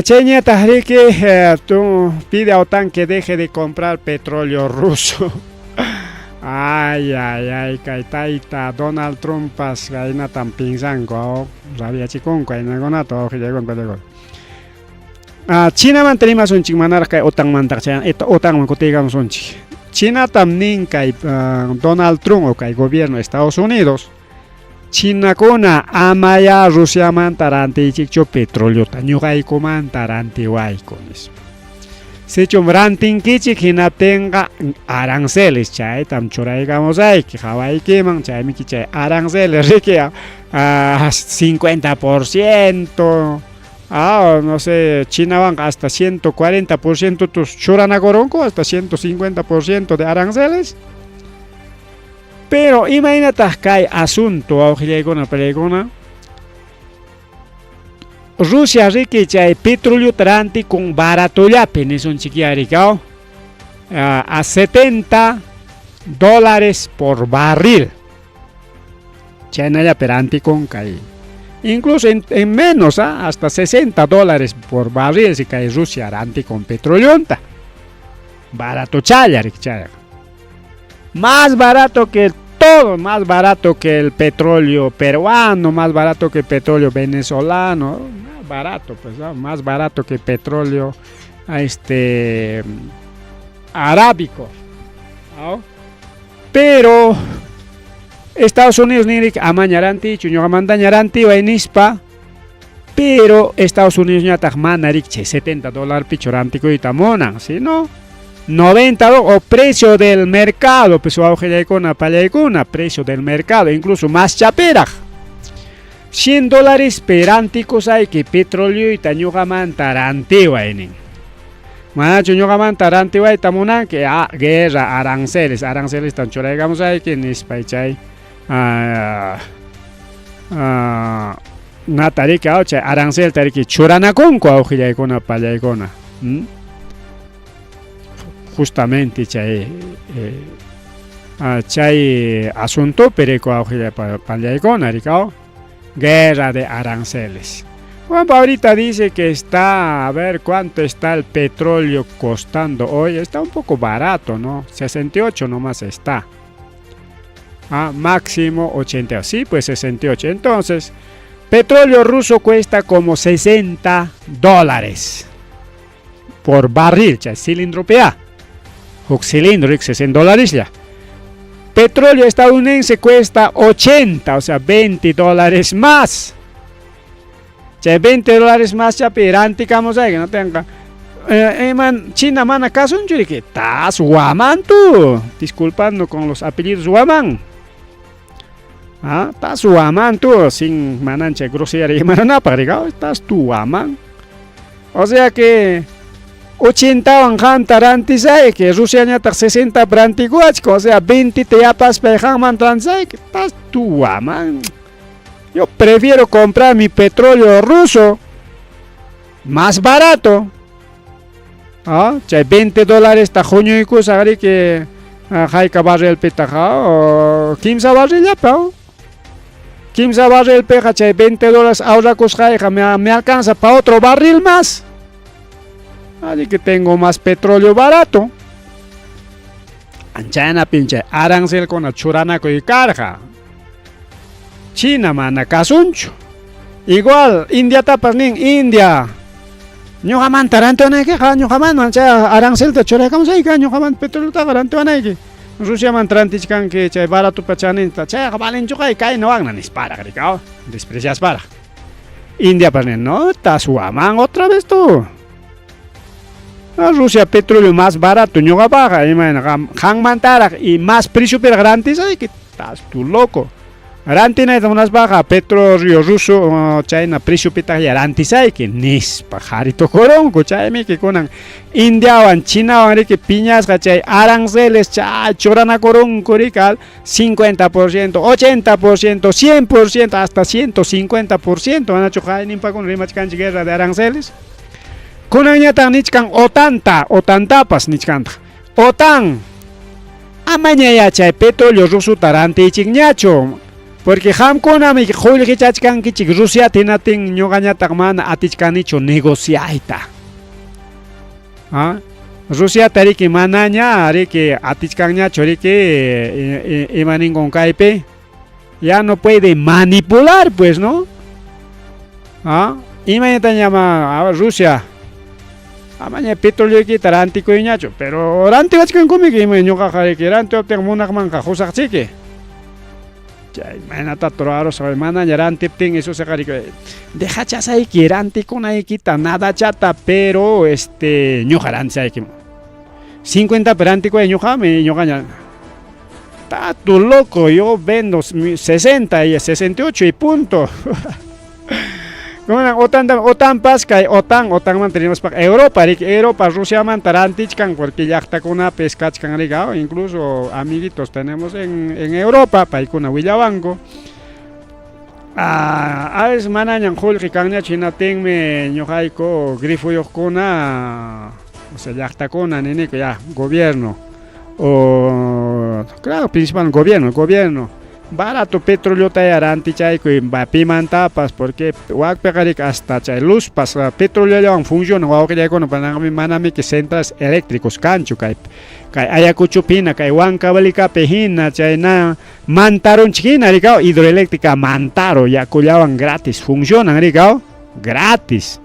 chayñataq riki tú pide a OTAN que deje de comprar petróleo ruso. Ay, kay tayta Donald Trumpas kaynatan pinsanku rabiachikunku kaynakunata wawqillaykuna pallaykuna China mantenimiasunchik manaraq kay OTAN mantaq OTAN man kutiykamusunchik Chinatam nin kay Donald Trump o kay gobierno de Estados Unidos Chinakuna amaya Rusiamanta rantichikchu petroleota ñuqaykumanta rantiwayku nispa sichum rantinkichik hinatinqa aranceles chaytam churaykamusayki hawaykiman chaymiki chay aranceles riki 50% no sé Chinawanqa hasta 140% tus churanakurunku hasta 150% de aranceles. Pero imagínate kay asunto wawqillaykuna pallaykuna Rusia riki chay petróleo ranti con baratollapi nisunchik yarikaw a $70 por barril chaynallapi ranti con kay incluso en menos hasta $60 por barril si kay Rusia ranti con petróleo barato chaya rik chaya más barato que todo, más barato que el petróleo peruano, más barato que el petróleo venezolano, más barato, pues, ¿no? Más barato que petróleo arábico, ¿no? Pero Estados Unidos ni amañaranti, chuñogamandañaranti, vainispa, pero Estados Unidos ya tajmanarik $70 pichorantico y tamonan, ¿sí no? 90 o precio del mercado, pues auge con precio del mercado, incluso más chapera. $100 peránticos hay que petróleo y tañugaman tarantiwa en. Manacho ñugaman tarantiwa y tamonan que guerra, aranceles tan chora, digamos hay que en España natarika ocha arancel tariki churanakon ko auge con pallaicona. Justamente chay asunto perico auge pallaicona, guerra de aranceles. Bueno, ahorita dice que está, a ver cuánto está el petróleo costando hoy, está un poco barato, ¿no? 68 nomás está. Máximo 80, sí, pues 68. Entonces, petróleo ruso cuesta como $60 por barril, cilindro PA. Cilindro, $60 ya. Petróleo estadounidense cuesta 80, o sea, $20 más. $20 más, ya perante, vamos a que no tenga. China, man, acaso un que estás guaman tú, disculpando con los apellidos guaman. Estás guaman tú, sin manancha grosería, estás tú guaman. O sea que 80 van tarantis hay que Rusia ya está 60 brantiguach, o sea 20 te apas pejan transay que estás tú guaman. Yo prefiero comprar mi petróleo ruso más barato. $20 está junio y cosa que hay que barrer el petaja o 15 barril ya pa. 15 barril peja, $20 ahora cosa me alcanza para otro barril más. Así que tengo más petróleo barato. Anchana pinche arancel con la churanaco y carga. China mana casuncho. Igual India tapas nin India. Ñuqaman taranto anayqa ñuqaman mancha arancelta churaykamusayqa ñuqaman petróleo taranto anayqa. Rusia man tarantish kanki chay barato pachaninta chayqa valinchuqa kayna wagnan dispara gricao. Desprecias para. India panen no tasuaman otra vez tú. Rusia petróleo más barato, ñuqa baja, hangman tarak y más precio pero garantiz, ay que estás tú loco. Garantina es unas baja, petróleo ruso, China precio pita garantiz hay que nis pajarito coronco, chay que conan India o China o que piñas, chay aranceles, chay chorana coronco rical 50%, 80%, 100%, hasta 150%, van a chocar en con rima guerra de aranceles. Kunanyatan nichkan otantapas nichkanta. Otan. Amaña chay petróleo ruso tarante chignacho. Porque hamkuna mi julgi chachkan kichik Rusia tinatin ñogañatak mana atichkanicho negociaita. Rusia tariki manaña ariki atichkanñacho riki imaningon kaipe. Ya no puede manipular pues, ¿no? Imañatan llama Rusia. Amaña petróleo que tarantico y ñacho, pero orante vachkan come que me ñoca jare que orante obten monak manca josa chique. Chay mana tatoraro sabe mana yarante ten eso se jare que deja chasai que orante con ahí quita nada chata, pero ñojarán sai que 50 perantico y ñojame ñogaña. Ta tu loco, yo vendo 60 y 68 y punto. OTAN pasca, OTAN mantenemos para Europa, Rusia mantarantichkan porque ya está con una pescachkan ligado, incluso amiguitos tenemos en Europa, paikuna Villabanco. Es manañan julki kanya China tenme ñojaiko grifo yokuna, o sea, ya está con nene ya gobierno o claro, principal gobierno. barato petróleo tayaranti chay que pimantapas porque wak pegarik hasta chay luz pas petróleo yang funciona wak ya con panami manami que centros eléctricos cancho kay ayacucho pina kay huancavelica pejina chay na mantaron chiquina ricao hidroeléctrica mantaro ya cuyaban gratis funcionan ricao gratis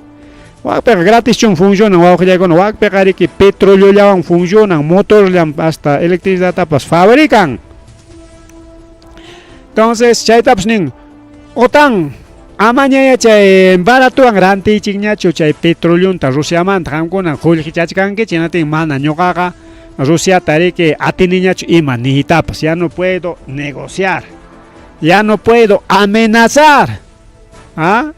wak pega gratis chun funcionan wak ya con wak pegarik que petróleo yang funcionan motor yang hasta electricidad tapas fabrican. Entonces, chay tapsning otang amanya ya chay barato ang ranti chingnya chay petróleo ta Rusia man tangkona khulhi chachkan que chinating mana ñoqaqa Rusia tarike atiniña ima ni tapas ya no puedo negociar. Ya no puedo amenazar. ¿Ah?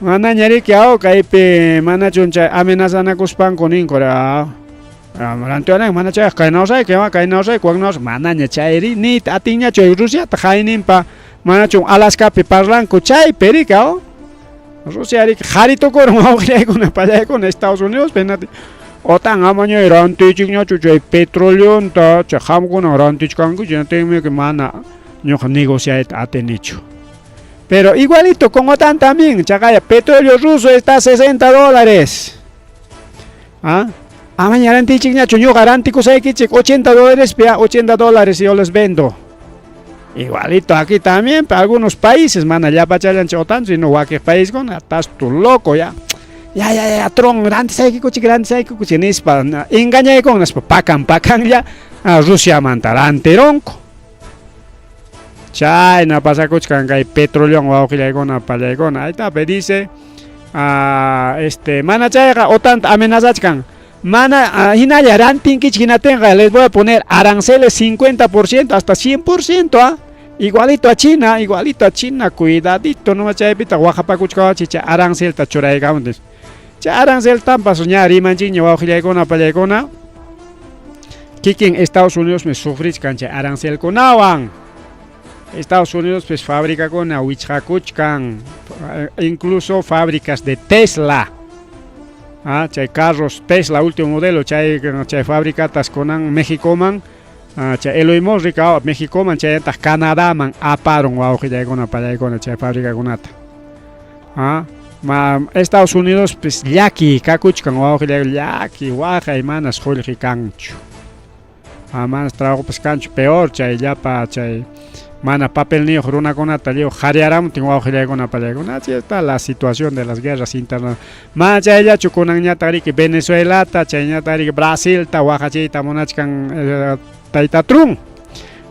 Mana nyari kiao kaipe mana chuncha amenazana kuspan konin kora. Rantuana mana chay kainausa que va kainausa cuagnos mana nya chayri ni atinya chay Rusia tajainin pa mana chung Alaska pe parlan ko chay pericao Rusia ri jarito kor mawre con paya con Estados Unidos penati otan amaño ranti chignya chay petróleo ta cham con ranti chkangu teme que mana nyo negociar atenicho. Pero igualito con OTAN también, chacaya petróleo ruso está $60. ¿Ah? Mañana en Tichigna, yo garantico sé que $80, pea $80 yo les vendo. Igualito aquí también, para algunos países, man, allá para chayan chotan, si no va que país con, estás tú loco ya. Ya, tron, grande sé que cuchi, nispa, engañé con las pacan ya, a Rusia mantarante ronco. Chay, na pasa cuchcan, que hay petróleo, o que le gona, para le gona, ahí está, dice, mana chayga, OTAN amenazachkan. Mana, hinaya ranting que China tenga, les voy a poner aranceles 50% hasta 100%, ¿ah? Igualito a China, cuidadito, no me pita Oaxaca cuchca chicha arancel ta choray gaundes. Cha arancel tampa soñar rimanchiño ojilegona palegona. Kikin Estados Unidos me sufris cancha arancel conawan. Estados Unidos pues fábrica con awichhakuchkan, incluso fábricas de Tesla. Chay carros Tesla último modelo chay fábrica tasconan México man chay eloimos ricao México man chay tas Canadá man aparon wa oje con para con chay fábrica conata Estados Unidos pues yaki kakuchkan wa oje yaki waja y manas holji cancho manas trabajo pues cancho peor chay ya pa chay mana papel ni runa con atalio jariaram tengo ojera con apalego así está la situación de las guerras internacionales más ella chukunan tari que Venezuela ta chaya tari que Brasil ta Oaxaca ta monachkan taitatrun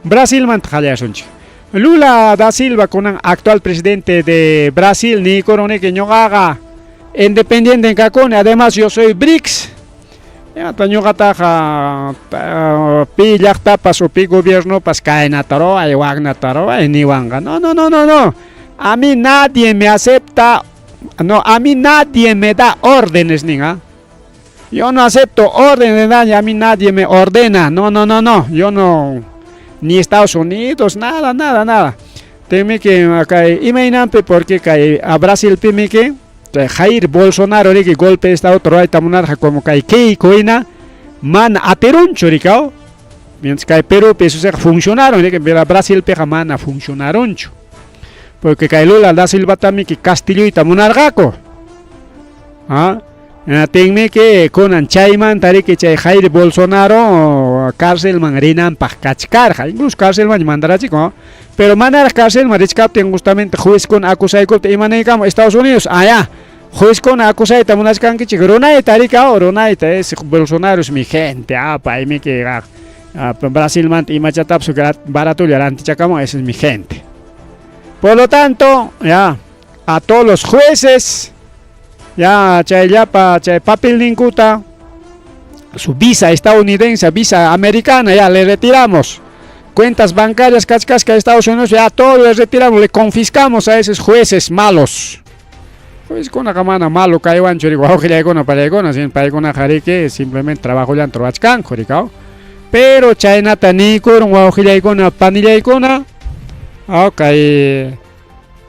Brasil man jaliasunchi Lula da Silva con actual presidente de Brasil ni corone que no haga independiente en Cacone además yo soy BRICS ya taño gataja pillak tapas o pi gobierno pas caena taro ay wagna taro ay ni wanga no a mí nadie me acepta a mí nadie me da órdenes ninga yo no acepto órdenes de nadie a mí nadie me ordena no yo no ni Estados Unidos nada teme que acá imaginante porque a Brasil pime que Jair Bolsonaro que golpe de estado troy tamunar como que Keikoina man aterun choricao mientras que Perú peso se funcionaron que Brasil pega man funcionaron porque que Lula da Silva también que Castillo y tamunar gaco tenme que con Chayman tari que Jair Bolsonaro cárcel man rinan pa cachcar incluso cárcel man mandará chico pero manar cárcel man rescaten justamente juez con acusai con te manegamos Estados Unidos allá juez con acusai tamunas kan que chigorona y tarika orona y es Bolsonaro es mi gente pa me que Brasil man y machatap su barato y aranti chacamo ese es mi gente por lo tanto ya a todos los jueces ya papel ninkuta su visa estadounidense visa americana ya le retiramos cuentas bancarias cascasca de Estados Unidos ya todo le retiramos le confiscamos a esos jueces malos pues con una camana malo caiwan chorigo que con paregona sin paregona jarique simplemente trabajo ya trobachcan joricao pero China tanicor un con panilla icona okay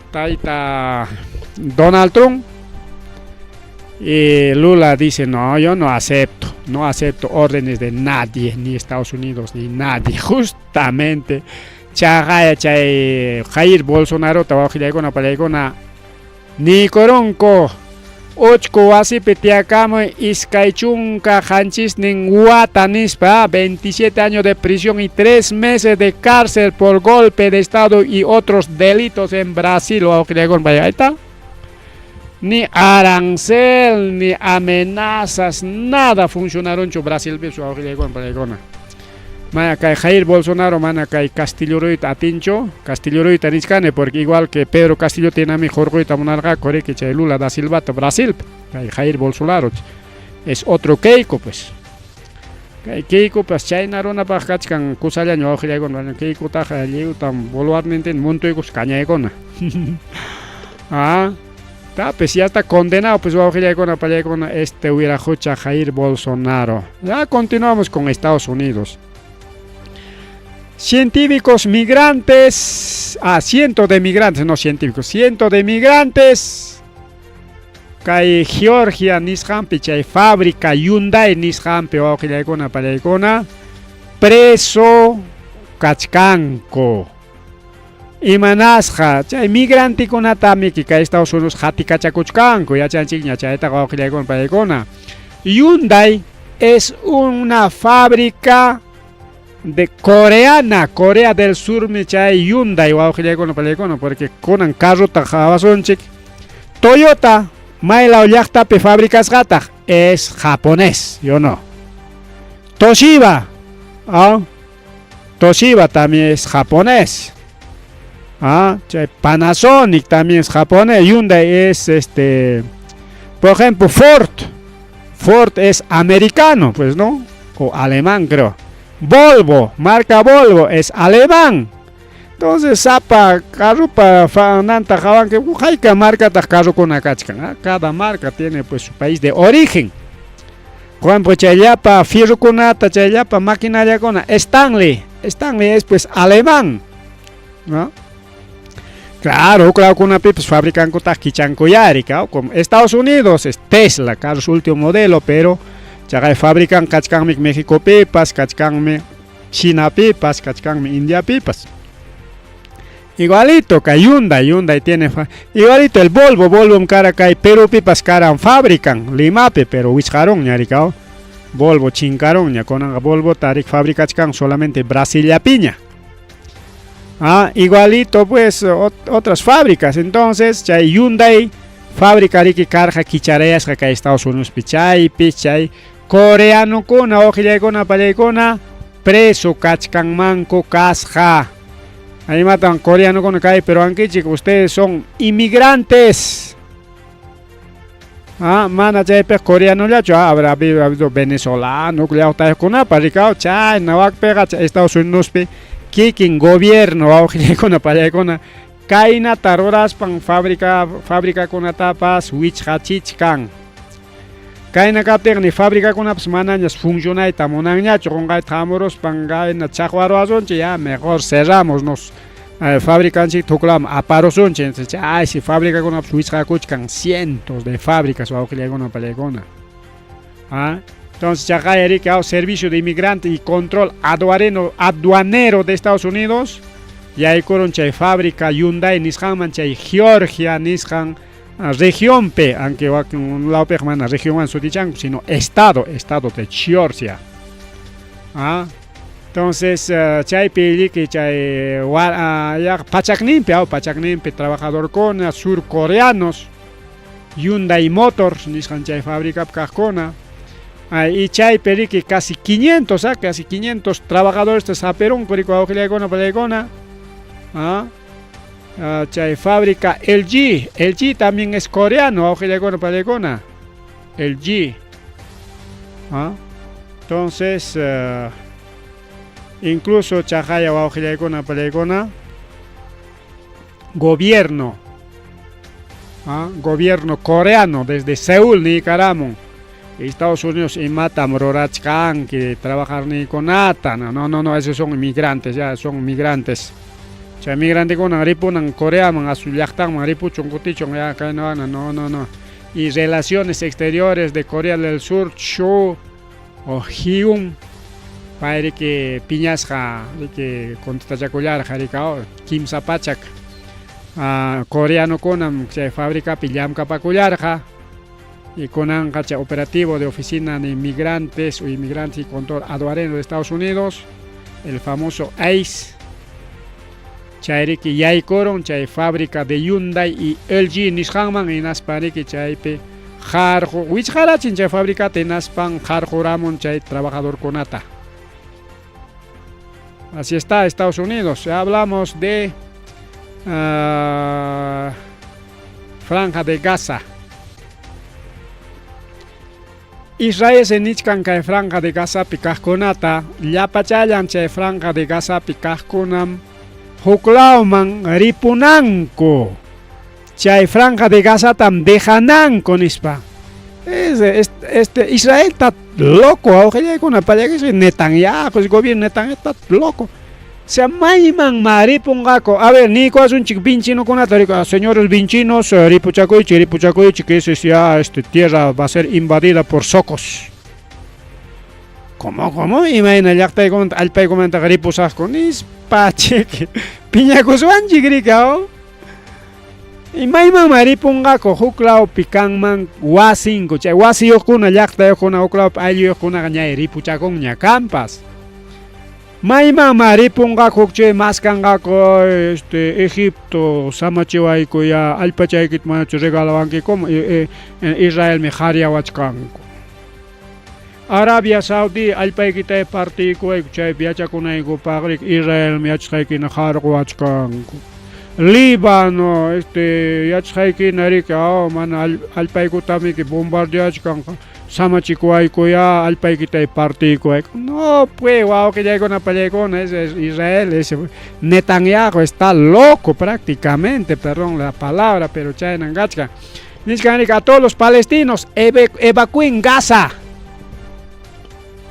taita Donald Trump y Lula dice no yo no acepto órdenes de nadie ni Estados Unidos ni nadie justamente chagaya chay Jair Bolsonaro tawajilaykuna palaykuna nikoronko uchku wasipi tiakamuy iskay chunka hanchisnin wata nispa 27 años de prisión y 3 meses de cárcel por golpe de estado y otros delitos en Brasil. Ahí está. Ni arancel, ni amenazas, nada funcionaron en Brasil. Mana kay Jair Bolsonaro, mana kay Castillo Ruita atincho, Castillo Ruita niscane, porque igual que Pedro Castillo tiene a mejor Ruita monarca, core que chay Lula da Silva Brasil, kay Jair Bolsonaro es otro Keiko pues. Kay Keiko pues chay narona pa kachkan kusallaño ojillaygon, Keiko taja llego tan boluarmente en monto y cañaygona. Pues ya está condenado, pues con este huirajucha Jair Bolsonaro. Ya continuamos con Estados Unidos. Científicos migrantes, cientos de migrantes, no científicos, cientos de migrantes. Kay Georgia nishampi chay fábrica Hyundai nishampi preso kachkanko. Imanasja, chay migrante kunatami que Estados Unidos hati kachakuchkanko, ya chanchikña chayta gawakilakuna paykuna. Hyundai es una fábrica de coreana, Corea del Sur, mi chay Hyundai gawakilakuna paykuna, porque kunan carro tajabasonchik. Toyota, maila ollaktapi fábricas gata, es japonés, yo no. Toshiba, Toshiba también es japonés. Panasonic también es japonés, Hyundai es por ejemplo Ford es americano, pues no, o alemán creo. Volvo, marca Volvo es alemán. Entonces zapa carro para fananta jaban que hay marca ta carro con acachcan, cada marca tiene pues su país de origen. Por ejemplo, chayapa fierro kunata, chayapa maquinaria con Stanley es pues alemán, ¿no? Claro que una pues fabrican con Kichancoyari, como Estados Unidos es Tesla, claro, su último modelo, pero ya fabrican Kachkanmi México pipas, Kachkanmi China pipas, Kachkanmi India pipas. Igualito que Hyundai tiene igualito el Volvo en Caracay, Perú pipas caran fabrican Limape, pero Wiscaron ñaricao. Volvo chincaron ya con Volvo tarik fabrican solamente Brasilia piña. Igualito pues otras fábricas. Entonces chay Hyundai fábrica riki carja kichareas que Estados Unidos pichay coreano kuna ojilaykuna palaykuna preso kachkan manco kasja. Ahí matan coreano con acá, pero aunque chicos ustedes son inmigrantes. Mana chay pe coreano ya habrá habido venezolano que ya está con aparicado chay nawak pega Estados Unidos pe Kikin gobierno con apayakona kaina taroras pan fábrica con tapas wich hachichkan kaina kapter ni fábrica con aps manañas funciona y tamonaña chonga tamoros panga na chahuaro azonche ya mejor cerramos nos fabrican si toklam aparosonche ay si fábrica con aps wich hakuchkan cientos de fábricas con apayakona. Entonces, Chagayari, que hay servicio de inmigrante y control aduanero de Estados Unidos, y hay coroncha fábrica Hyundai, Nissan, Manchay, Georgia, Nissan, región P, aunque va con un lado permanente, región en Sutichan, sino estado de Georgia. Entonces, chay pili que chay Pachacnimpe, trabajador con surcoreanos, Hyundai Motors, Nissan chay fábrica Cajcona. Y chay perique casi 500 trabajadores de Saperón, Palegona. Chay fábrica LG también es coreano, Palegona. LG. Entonces, incluso Chajaya, Palegona. Gobierno coreano desde Seúl, Nicaragua. Estados Unidos y Matam Rorachkan que trabajar ni con Nata, no, esos son inmigrantes, ya son migrantes. O sea, migrante con Aripu en Corea, man Azulachtan, Aripu Chongutichon, ya acá no. Y relaciones exteriores de Corea del Sur, Cho o Hyun, pairiki piñasqa riki contratachakullarqa rikao kimsa pachak coreano kunam chay fábricapi llamkapakullarqa y kunanqa chay operativo de oficina de inmigrantes o inmigrantes y control aduanero de Estados Unidos, el famoso ICE. Chayriki yaykuron chay fábrica de Hyundai y LG nisqanman hinaspaniki chaypi jarqu wichqarachin chay fábrica hinaspan jarquramun chay trabajador kunata. Así está Estados Unidos. Hablamos de Franja de Gaza. Israel se nichkan kay Franja de Gaza pikajkunata llapachayan chay Franja de Gaza pikajkunam huklawman ripunanku chay Franja de Gaza tam dejananku nispa. Israel está loco, ojalá con la paya que Netanyahu, el gobierno Netanyahu está loco. Se maiman maripungako. A ver, ni cuas un chic vinchino con la señores vinchinos, ripuchacoichi, que ese ya tierra va a ser invadida por socos. ¿Cómo? Imagina, ya te comenta, al pay comenta ripusas con ispache, piñacoswan chigricao. Y maiman maripungako huklao pikanman wasinko chay wasi yokuna llaqta yokuna huklao ayllu yokuna gañay ripuchakon ñakampas maiman maripungako chay maskangako Egipto samachiwayku ya alpachaykit manachu regalawanki como Israel mi jariawachkanku Arabia Saudí alpaykitay partikuayku chay viachakunayku pagrik Israel mi achkaykina jarqwachkanku Líbano, yachayki narika, man alpaykutami que bombardeachkan, samachikuaykuya, alpaykitay partikuay. No, pues, wow, que ya con es Israel, ese Netanyahu está loco prácticamente, perdón la palabra, pero chaynangachka. Dice a todos los palestinos, evacúen Gaza.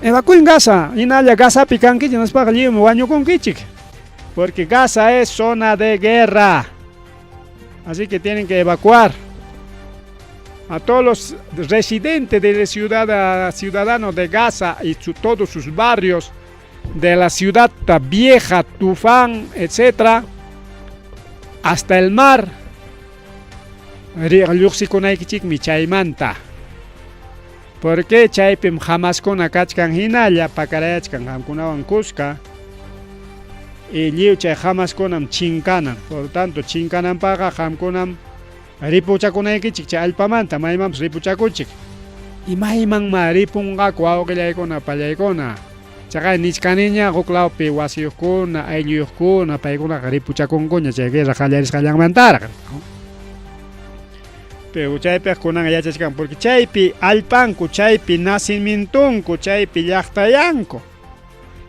Evacúen Gaza. Y nada, Gaza picanqui, no es para allí, me baño con kichik. Porque Gaza es zona de guerra. Así que tienen que evacuar. A todos los residentes de la ciudadanos de Gaza y todos sus barrios de la ciudad vieja, Tufán, etc. Hasta el mar. Porque chaypim jamás con akachkan hinalla pakarayachkan hamkunawan kuska. Y liucha jamás conam chincanan, por tanto chincanan paga jamconam ripuchakunaykichik chay alpamanta maymams ripuchakuchik y mayman maripunqa kuawqillaykuna pallaykuna chaqay nichkaniña huklawpi wasiyuqkuna aylluyuqkuna paykunaqa ripuchakunkuña chay guerra qallarisqallanmantaraq pero chaypik kunan yachachkan porque chaypi alpanku chaypi nacimientunku chaypi llaqtayanku.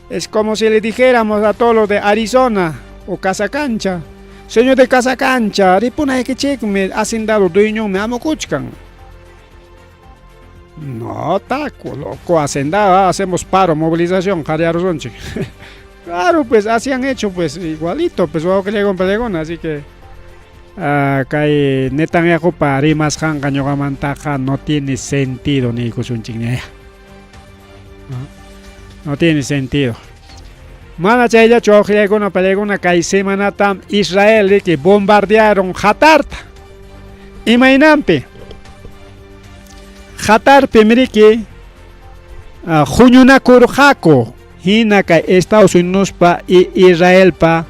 Es como si le dijéramos a todos los de Arizona o Casacancha, señor de Casacancha, ripuna que cheque me hacendado dueño me amo kuchkan. No, taco, loco, hacendado, hacemos paro, movilización, jariarozonche. Claro, pues así han hecho, pues igualito, pues vamos que le con pelegón, así que kay Netanyahu para rimas han cañogamantaja no tiene sentido ni kusunchigneya. No tiene sentido. Mana chaylla chojilekuna peleguna kay semanatam Israel que bombardearon Hatarta. Imaynampi. Hatarpi miriki Juñunakurjako hina kay Estados Unidos pa Israel pa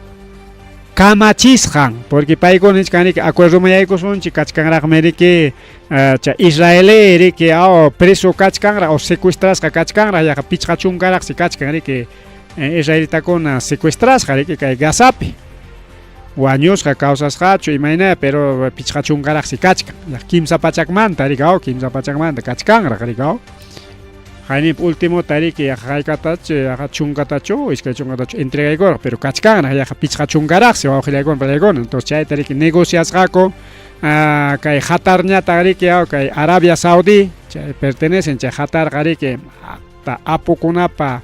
kamachisqan porque paykunis kanik acuerdo mayaykusunchi kachkanraq miriki israeleri que preso kachkanraq o secuestrasqa kachkanraq yaqa pichqachunkaraq si kachkanri que israelitakuna secuestrasqa riki kay Gazapi wañusqa kawsasqachu imayna pero pichqachunkaraq si kachkan yaq kimsa pachakmanta rikaw kimsa pachakmanta kachkanraq rikaw Hanip último tariki haykatachu chunkatachu iskay chunkatachu entregaykor pero kachkan yaqa pichqa chunkaraqsi wawqillaykuna palaykuna entonces chay tariki negociasqaku kay Hatarñata tariki kay Arabia Saudí chay pertenecen chay Hatar tariki apukunapa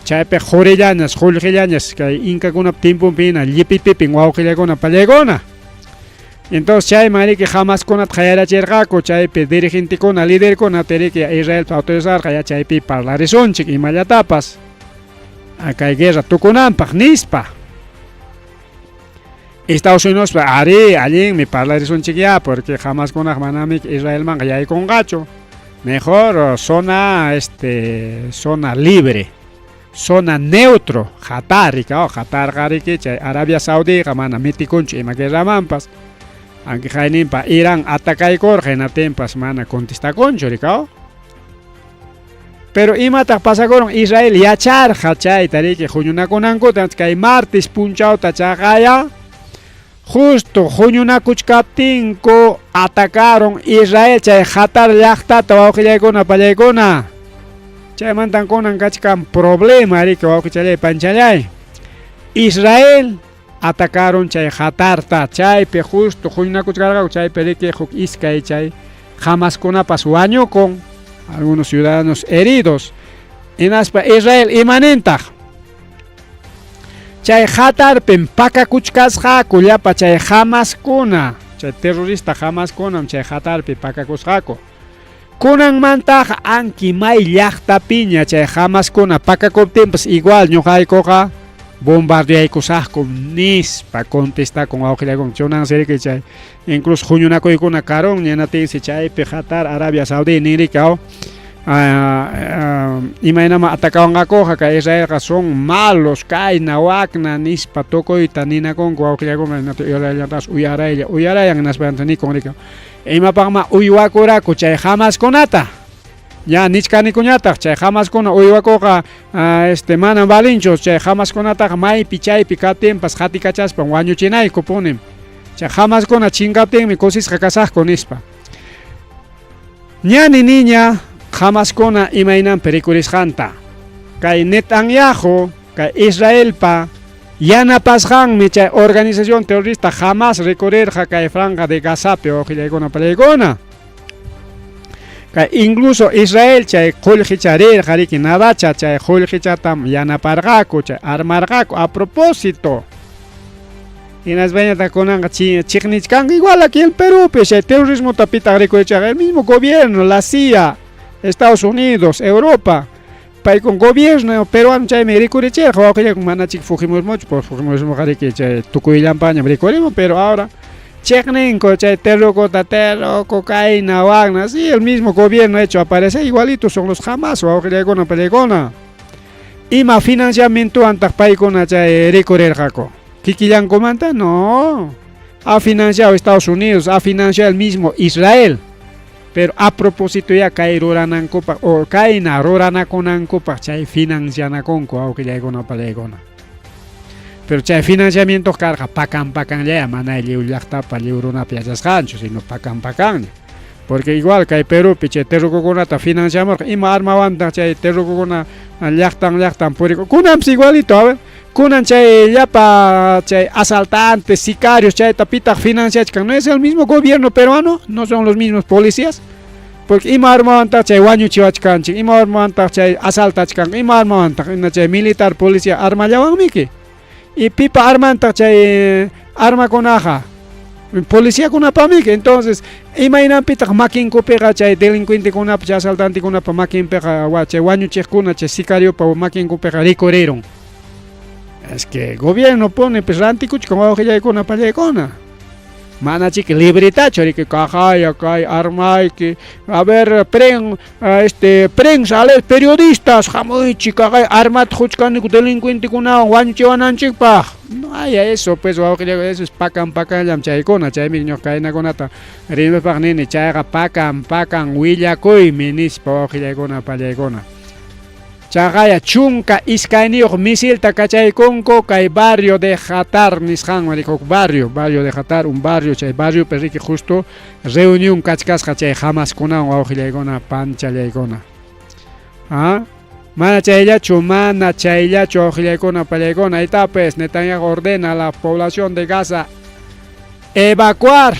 chaypi jurillañas qullqillañas kay inkakunapa timpunpina llipipipin wawqillaykuna palaykuna entonces chay mariki jamás kunat khayarachirqaku chaypi dirigentekuna liderkuna tiriki Israel autorizarqa ya chaypi parlarisonchik imallatapas kay guerra tukunanpaq nispa. Estados Unidos ari allin mi parlarisunchik ya porque jamás kunaq manami Israel man yaykunqachu. Mejor zona zona libre. Zona neutro, Qatarika, Qatarqariki chay Arabia Saudita mana mitikunchu ima guerramanpas. Aunque haynimpa Irán atacaykur hinatempas mana contestakunchu rika. Pero imataq pasakuron Israel yacharqa chayta riki huñunakunankuta kay martes punchawta chaqaya. Justo huñunakuchkaptinku atacaron Israel chay Qatar llaqtata wawqillaykuna pallaykuna. Chaymantan kunan kachkan problema riki wawqichalay panchalay. Israel atacaron chay Qatarta chaypi justo huñunakuchkarqa chaypi riki huk iskay chay Hamaskunapas wañukun algunos ciudadanos heridos. Hinaspa Israel imanentaq chay Qatarpin pakakuchkasqaku llapa chay Hamaskuna chay terrorista Hamaskunam chay Qatarpi pakakusqaku. Kunanmantaqa anki may llaqtapiña chay Hamaskuna pakakuptinpas igual ñuqaykuqa bombardeaykusaqku nispa contestakun wawqillaykun chunan siriki chay incluso huñunakuykuna karun ñanatinsi chaypi Qatar Arabia Saudita nirikaw imaynama atacawanqakuqa kay Israelqa son malos kayna wakna nispa tukuyta ninakunku wawqillaykuna uyarayan naspa nikun rikaw imapaqma uywakuraku chay Hamaskunata ya nichkanikuñataq chay Hamaskuna uywakuqa mana balinchu chay Hamaskunataqa maypi chaypi kaptinpas qatikachaspa wañuchinayku punim chay Hamaskuna chinkaptinmi kusisqa kasaqku nispa ñani niña Hamaskuna imaynanpi rikurisqanta kay Netanyahu kay Israelpa yanapasqanmi chay organización terrorista Hamas rikurirqa kay Franja de Gazapi wawqillaykuna pallaykuna. Incluso Israel chay qullqicharirqa riki nadacha chay qullqichatam yanaparqaku chay armarqaku a propósito. Hinaspañata kunanqa chiqnichkanqa igual aquí en Perú chay terrorismo tapita rikurichaqa el mismo gobierno, la CIA, Estados Unidos, Europa. Pay con gobierno peruano chaymi rikurichirqa wawqillaykun manachik Fujimorismochu por Fujimorismoqa riki chay tukuyllanpañam rikurimun pero ahora Chekninko, chay terroco kayna, wagna, sí, el mismo gobierno ha hecho aparecer igualitos son los Hamas, wawqillaykuna pallaykuna. Ima financiamiento antaq paykuna chay rikurirqaku. Kikillankumanta no. Ha financiado Estados Unidos, ha financiado el mismo Israel. Pero a propósito ya kay ruranankupak o kayna ruranakunankupaq chay financianakunku wawqillaykuna pallaykuna. Pero chay financiamiento carga pakan ya mana liu llaqtapa liu runapi yachasqanchu sino pakan porque igual kay Perú chay terrukukunata financiamos ima armawanta chay terrukukuna llaqtan puriku kunanpas igualito a ver kunan chay llapa chay asaltantes sicarios chayta pitaq financiachkan no es el mismo gobierno peruano no son los mismos policías porque ima armawanta chay wañuchiwachkanchik ima armawanta chay asaltachkan ima armawanta chay militar policía armallawanmiki y pipa armanta chay armakunaqa policía kunapamiki entonces imaynanpitaq makinkupiqa chay delincuentekunapa chay asaltantekunapa makinpiqa chay wañuchiqkuna chay sicariopa makinkupiqa rikuriron es que gobierno pone pues rantikuchkan wawqillaykuna pallaykuna manachik libretacho riki kajaya kay armayki a ver prensa aler periodistas hamuychi kaqay armata huchkaniku delincuentekunawan wañuchiwananchikpaq no haya eso pues wawqillaykuna eso es pakanllam chaykuna chaymi ñuqa kaynakunata rimapaq nini chayqa pakan willakuymi nispa wawqillaykuna pallaykuna chaqaya chunka iskayniyuq misilta kachaykunku kay barrio de Qatar nisqanman riki huk barrio de Qatar un barrio chay barrio riki justo reunión kachkasqa chay Hamaskunawan wawqillaykuna panchallaykuna mana chayllachu wawqillaykuna pallaykuna ahí pues Netanyahu ordena a la población de Gaza evacuar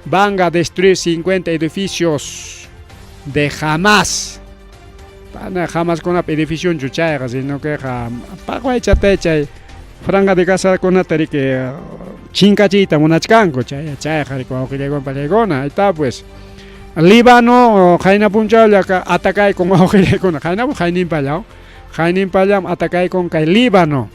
van a destruir 50 edificios de Hamas Hamas con una edificio chuchayqa sino que paquaychata chay Franja de Gaza kunata riki chinkachiyta munachkanku chayqa riki wawqillaykuna pallaykuna ahí está pues Líbano qayna punchawlla atacay con wawqillaykuna qaynapu qayninpallaw Jainipallam atacay con kay Líbano.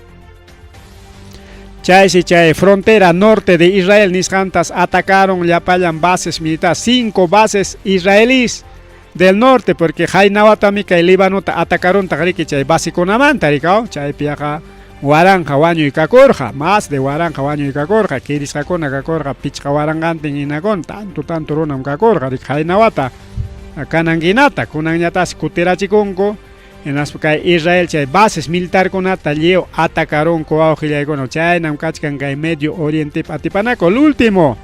Chay frontera norte de Israel nisqantas atacaron llapallan bases militares, 5 bases israelíes del norte, porque Jainawatami kay Líbano atacaron tagriki chay basikunamanta rikao, chay piaja waranja wañu y kakorja, más de waranja wañu y kakorja, kirisqakuna kakorja pichqa warangantin inakon, tanto runam kakorja rik Jainawata kananginata kunanñatas kutirachikunku. En las que Israel chay bases militar kunata lleo atacaron ko auxiliaikono chay nam kachkan kay Medio Oriente atipanaco. Lo último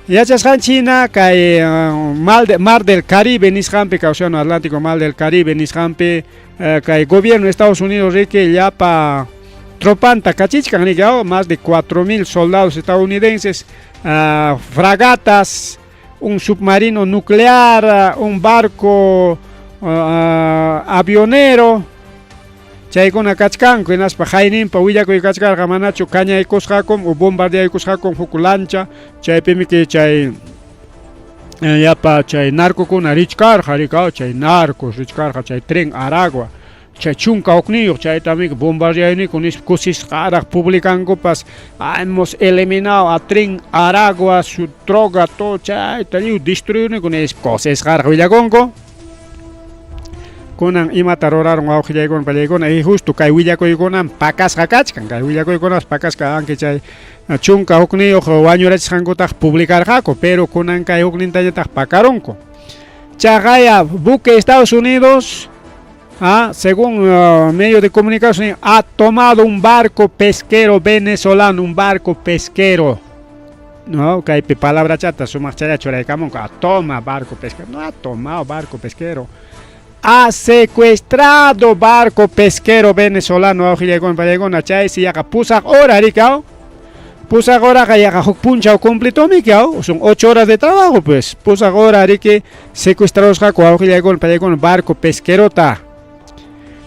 yachasqan China kay Mar del Caribe nisqanpi, Océano Atlántico, Mar del Caribe nisqanpi kay gobierno de Estados Unidos riki llapa tropanta kachichkan riki más de 4.000 soldados estadounidenses, fragatas, un submarino nuclear, un barco avionero, chaykuna kachkanku hinaspa haynimpa willakuy kachkarqa manachu kañaykusqakum o bombardeyaykusqakum huk lancha, chaypimi chay yapa chay narcokuna richkarqa rikaw, chay narcos richkarqa chay tren Aragua, chay chunka hukniyuq chaytami bombardeyayniku nispa kusisqaraq publicankupas, hemos eliminado a tren Aragua, su droga, todo chayta lliw destruyuniku nispa kusisqaraq willakunku. Kunan imata ruraron auxiliaykuna pallaykuna y justo kay willakuykunan pakasqa kachkan, kay willakuykunas pakasqa anki chay chunka hukniyuq wañurachishqankutaq publicarqaku, pero kunan kay huknintañataq pakarunku. Chaqaya buque Estados Unidos, según medio de comunicación, ha tomado un barco pesquero venezolano, un barco pesquero. No, kay palabra chata sumaq chayachuraykamunqa, toma barco pesquero, no ha tomado barco pesquero. Ha secuestrado barco pesquero venezolano auxiliaykuna pallaykuna chay si yaqa pusaq hora rikao, pusaq hora yaqa huk punchaw completomi kau, son 8 horas de trabajo pues, pusaq hora riki secuestrarosqaku auxiliaykuna pallaykuna barco pesquerota.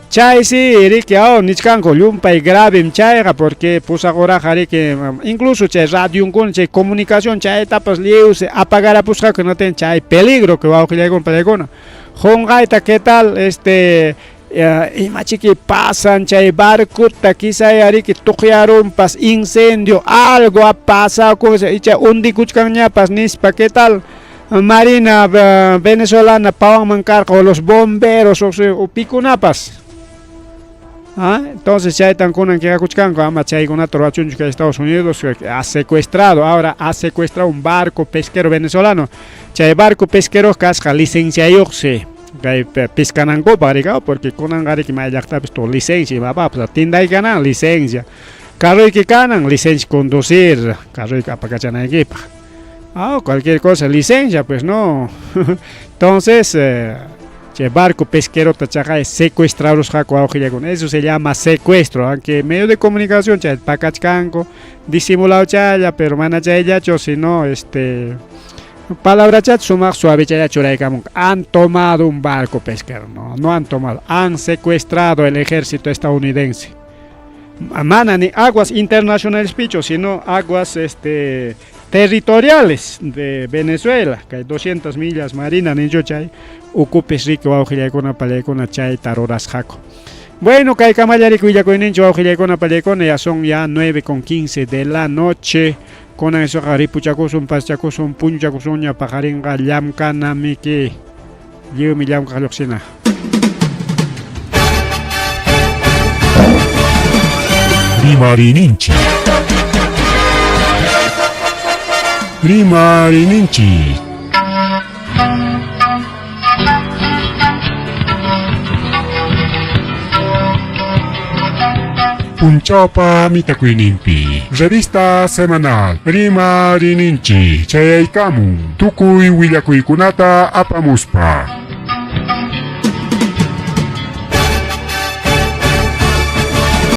Chay si rikao nichkanku llumpay grave chayqa, porque pusaq hora riki incluso chay radionkuna chay comunicación chay etapas liuse apagara pusqaku no ten chay peligro que auxiliaykuna pallaykuna. Hongaita, ¿qué tal? Imachiki pasan chay barcuta, quizá que toquearon pas incendio, algo ha pasado, y chay undikuchkanñapas nispa, ¿qué tal? Marina venezolana pawan mancarca o los bomberos o picunapas. Entonces chay tan kunan que akuchkanko ama chay kunato rachunchu que Estados Unidos ha secuestrado un barco pesquero venezolano. Chay barco pesquero kasqa licencia yoqse kay pescanankopa rikao, porque kunan qariki mayllaqtapis to licencia imapapas tindaykanan licencia, carroyki kanan licencia conducir, carroyki apakachanaykipaq, cualquier cosa licencia pues no. Entonces che barco pesquero tachaqay secuestrarosqaku auxiliaykuna, eso se llama secuestro, aunque medio de comunicación chay pakachkanku disimulado chaya, pero mana chayllachu, sino palabra chat sumaq suave chaya churaykamunqa, han tomado un barco pesquero, no han tomado, han secuestrado el ejército estadounidense. Mana ni aguas internacionales picho, sino aguas territoriales de Venezuela, que hay 200 millas marinas ni yo chay ocupes rico auxiliaykuna pallaykuna chay tarorasqaku. Bueno, kay kamallariki willakuyninchu auxiliaykuna pallaykuna, ya son 9:15 de la noche. Kunan isoqa ripuchakusun, paschakusun, punchakusuña pajarinqa llamkanamiki lliwmi llamkaq lluqsina. Rimarininchi. Punchawpa mitakuyninpi revista semanal Rimarininchi chayaykamun tukuy willakuykunata apamuspa.